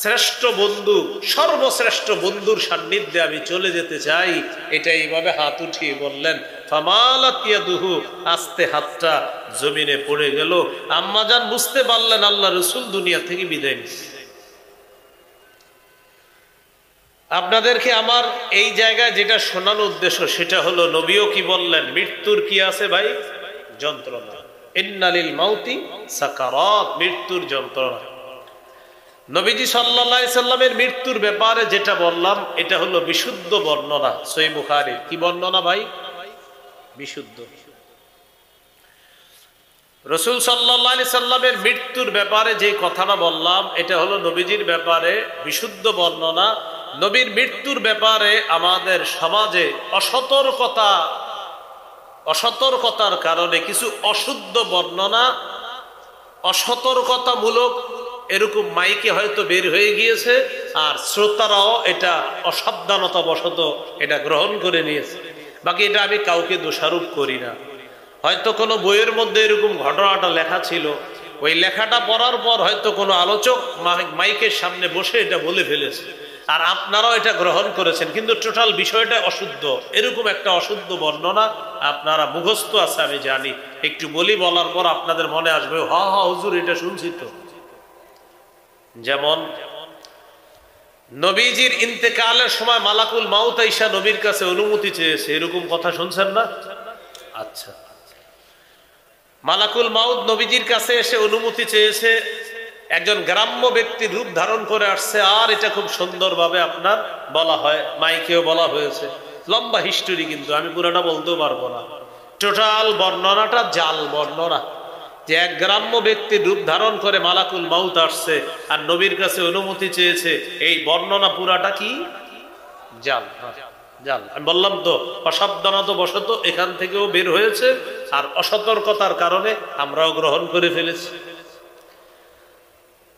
শ্রেষ্ঠ বন্ধু, সর্বশ্রেষ্ঠ বন্ধুর সান্নিধ্যে আমি চলে যেতে চাই। এটা এইভাবে হাত উঠিয়ে বললেন। ফামালাত ইয়াদুহু, আস্তে হাতটা জমিনে পড়ে গেল। আম্মা জান বুঝতে পারলেন আল্লাহ রাসূল দুনিয়া থেকে বিদায় নিচ্ছে। আপনাদেরকে আমার এই জায়গায় যেটা শোনানোর উদ্দেশ্য সেটা হলো, নবীও কি বললেন? মৃত্যুর কি আছে ভাই? যন্ত্রণা। ইন্নালিল মাউতি সাকারাত, মৃত্যুর যন্ত্রণা। নবীজি সাল্লাল্লাহু আলাইহি সাল্লামের মৃত্যুর ব্যাপারে যেটা বললাম এটা হলো বিশুদ্ধ বর্ণনা, সহিহ বুখারী। কি বর্ণনা ভাই? বিশুদ্ধ। রাসূল সাল্লাল্লাহু আলাইহি সাল্লামের মৃত্যুর ব্যাপারে যে কথাটা বললাম এটা হলো নবীজির ব্যাপারে বিশুদ্ধ বর্ণনা। নবীর মৃত্যুর ব্যাপারে আমাদের সমাজে অসতর্কতার কারণে কিছু অশুদ্ধ বর্ণনা, অসতর্কতামূলক এরকম মাইকে হয়তো বের হয়ে গিয়েছে, আর শ্রোতারাও এটা অসাবধানতা বশত এটা গ্রহণ করে নিয়েছে। বাকি এটা আমি কাউকে দোষারোপ করি না। হয়তো কোনো বইয়ের মধ্যে এরকম ঘটনাটা লেখা ছিল, ওই লেখাটা পড়ার পর হয়তো কোনো আলোচক মাইকের সামনে বসে এটা বলে ফেলেছে, আর আপনারাও এটা গ্রহণ করেছেন, কিন্তু টোটাল বিষয়টা অশুদ্ধ। এরকম একটা অশুদ্ধ বর্ণনা আপনারা মুখস্থ আছে আমি জানি, একটু বলি, বলার পর আপনাদের মনে আসবে হা হা হুজুর এটা শুনছি তো। যেমন নবীজির ইন্তেকালের সময় মালাকুল মাউত আইসা নবীর কাছে অনুমতি চেয়েছে, এরকম কথা শুনছেন না? আচ্ছা, মালাকুল মাউত নবীজির কাছে এসে অনুমতি চেয়েছে, একজন গ্রাম্য ব্যক্তির রূপ ধারণ করে আসছে, আর এটা খুব সুন্দরভাবে আপনার বলা হয়, মাইকেও বলা হয়েছে। লম্বা হিস্টোরি, কিন্তু আমি পুরোটা বলতেও পারবো না। টোটাল বর্ণনাটা জাল বর্ণনা, যে এক গ্রাম্য ব্যক্তির রূপ ধারণ করে মালাকুল মাউত আসছে আর নবীর কাছে অনুমতি চেয়েছে, এই বর্ণনা পুরাটা কি জাল। জাল আমি বললাম তো, অসাবধানতা বশত এখান থেকেও বের হয়েছে, আর অসতর্কতার কারণে আমরাও গ্রহণ করে ফেলেছি।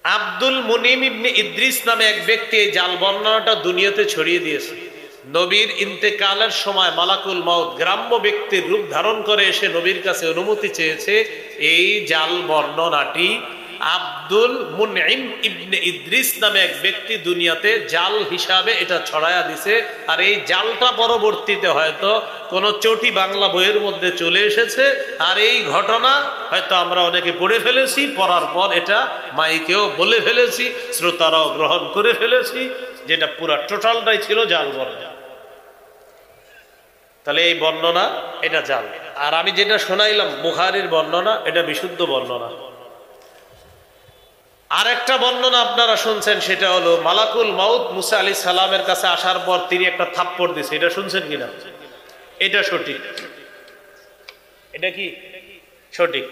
আব্দুল মুনিম ইবনে ইদ্রিস নামে এক ব্যক্তি এই জাল বর্ণনাটা দুনিয়াতে ছড়িয়ে দিয়েছে। নবীর ইন্তেকালের সময় মালাকুল মাউত গ্রাম্য ব্যক্তির রূপ ধারণ করে এসে নবীর কাছে অনুমতি চেয়েছে, এই জাল বর্ণনাটি আব্দুল মুনঈম ইবনে ইদ্রিস নামে এক ব্যক্তি দুনিয়াতে জাল হিসাবে এটা ছড়ায়া দিছে। আর এই জালটা পরবর্তীতে হয়তো কোনো চটি বাংলা বইয়ের মধ্যে চলে এসেছে, আর এই ঘটনা হয়তো আমরা অনেকে পড়ে ফেলেছি, পড়ার পর এটা মাইকেও বলে ফেলেছি, শ্রোতারাও গ্রহণ করে ফেলেছি, যেটা পুরা টোটালটাই ছিল জাল বর্ণনা। তাহলে এই বর্ণনা এটা জাল। আর আমি যেটা শোনাইলাম বুখারীর বর্ণনা, এটা বিশুদ্ধ বর্ণনা। আর একটা বর্ণনা আপনারা শুনছেন, সেটা হলো মালাকুল মাউত মুসা আলাইহিস সালামের কাছে আসার পর তিনি একটা থাপ্পড় দিয়েছে, এটা শুনছেন কিনা? এটা সঠিক। এটা কি সঠিক?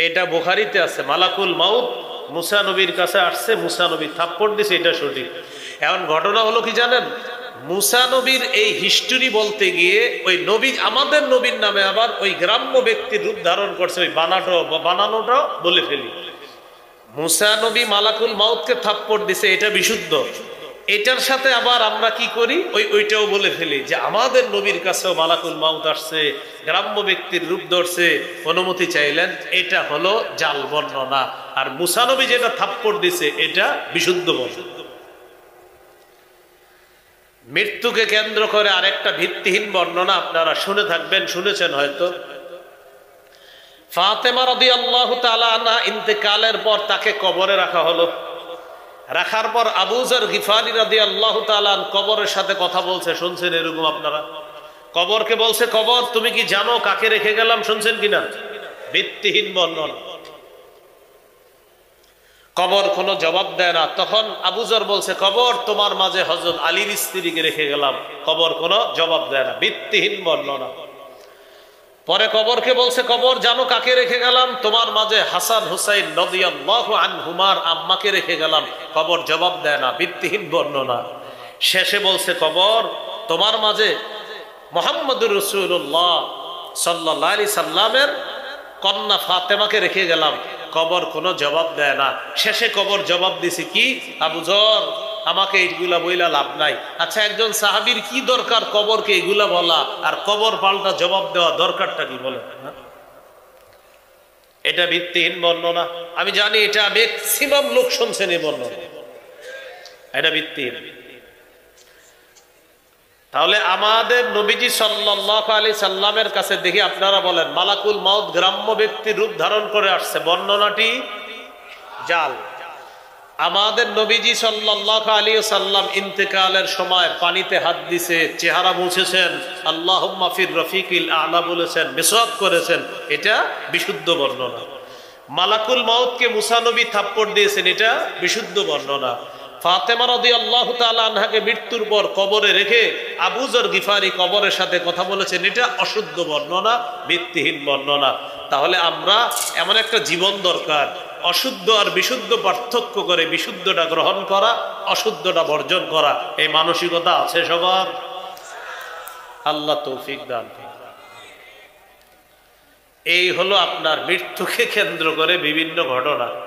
এটা বুখারীতে আছে, মালাকুল মাউত মুসা নবীর কাছে আসছে, মুসা নবী থাপ্পড় দিয়েছে, এটা সঠিক। এখন ঘটনা হলো কি জানেন, মুসা নবীর এই হিস্টোরি বলতে গিয়ে ওই নবী, আমাদের নবীর নামে আবার ওই গ্রাম্য ব্যক্তির রূপ ধারণ করছে, ওই বানানোটা বলে ফেলি। মুসা নবী মালাকুল মাউতকে থাপ্পড় দিছে, এটা বিশুদ্ধ। এটার সাথে আবার আমরা কি করি, ওইটাও বলে ফেলি যে আমাদের নবীর কাছেও মালাকুল মাউত আসছে, গ্রাম্য ব্যক্তির রূপ ধরছে, অনুমতি চাইলেন, এটা হলো জাল বর্ণনা। আর মুসা নবী যেটা থাপ্পড় দিছে এটা বিশুদ্ধ বর্ণনা। মৃত্যুকে কেন্দ্র করে আরেকটা ভিত্তিহীন বর্ণনা আপনারা শুনে থাকবেন, শুনেছেন হয়তো। ফাতেমা রাদিয়াল্লাহু তাআলা আনহা ইন্তেকালের পর তাকে কবরে রাখা হলো। রাখার পর আবু যর গিফারি রাদিয়াল্লাহু তাআলা কবরের সাথে কথা বলছে, শুনছেন এরকম আপনারা? কবরকে বলছে, কবর তুমি কি জানো কাকে রেখে গেলাম? শুনছেন কিনা? ভিত্তিহীন বর্ণনা। কবর কোনো জবাব দেয় না। তখন আবু যর বলছে, কবর তোমার মাঝে হযরত আলীর স্ত্রীকে রেখে গেলাম। কবর কোনো জবাব দেয় না, ভিত্তিহীন বর্ণনা। পরে কবরকে বলছে, কবর জানো কাকে রেখে গেলাম? তোমার মাঝে হাসান হুসাইন রাদিয়াল্লাহু আনহুমার আম্মাকে রেখে গেলাম। কবর জবাব দেয় না, ভিত্তিহীন বর্ণনা। শেষে বলছে, কবর তোমার মাঝে মুহাম্মদুর রাসূলুল্লাহ সাল্লাল্লাহু আলাইহি সাল্লামের কন্যা ফাতেমাকে রেখে গেলাম। কবর কোনো জবাব দেয় না। শেষে কবর জবাব দিছে কি, আবু যর আমাকে এইগুলা বইলা লাভ নাই। আচ্ছা, একজন সাহাবীর কি দরকার কবরকে এগুলা বলা, আর কবর পাল্টা জবাব দেওয়া দরকারটা কি বলে? এটা ভিত্তিহীন বর্ণনা। আমি জানি এটা ম্যাক্সিমাম লোক শুনছেন এই বর্ণনা, এটা ভিত্তিহীন। তাহলে আমাদের নবীজি সাল্লাল্লাহু আলাইহি সাল্লামের কাছে দেখি আপনারা বলেন মালাকুল মাউত গ্রাম্য ব্যক্তির রূপ ধারণ করে আসছে, বর্ণনাটি জাল। আমাদের নবীজি সাল্লাল্লাহু আলাইহি সাল্লাম ইন্তেকালের সময় পানিতে হাত দিছে, চেহারা মুছেছেন, আল্লাহুম্মা ফির রফিকিল আ'লা বলেছেন, মিসওয়াক করেছেন, এটা বিশুদ্ধ বর্ণনা। মালাকুল মাউতকে মুসা নবী থাপ্পড় দিয়েছেন, এটা বিশুদ্ধ বর্ণনা। ফাতেমা রাদিয়াল্লাহু তাআলা আনহাকে মৃত্যুর পর কবরে রেখে আবু যর গিফারি কবরের সাথে কথা বলেছেন, এটা অশুদ্ধ বর্ণনা, ভিত্তিহীন বর্ণনা। তাহলে আমরা এমন একটা জীবন দরকার, অশুদ্ধ আর বিশুদ্ধ পার্থক্য করে বিশুদ্ধটা গ্রহণ করা, অশুদ্ধটা বর্জন করা। এই মানসিকতা আছে সবার? আল্লাহ তৌফিক দান। এই হলো আপনার মৃত্যুকে কেন্দ্র করে বিভিন্ন ঘটনা।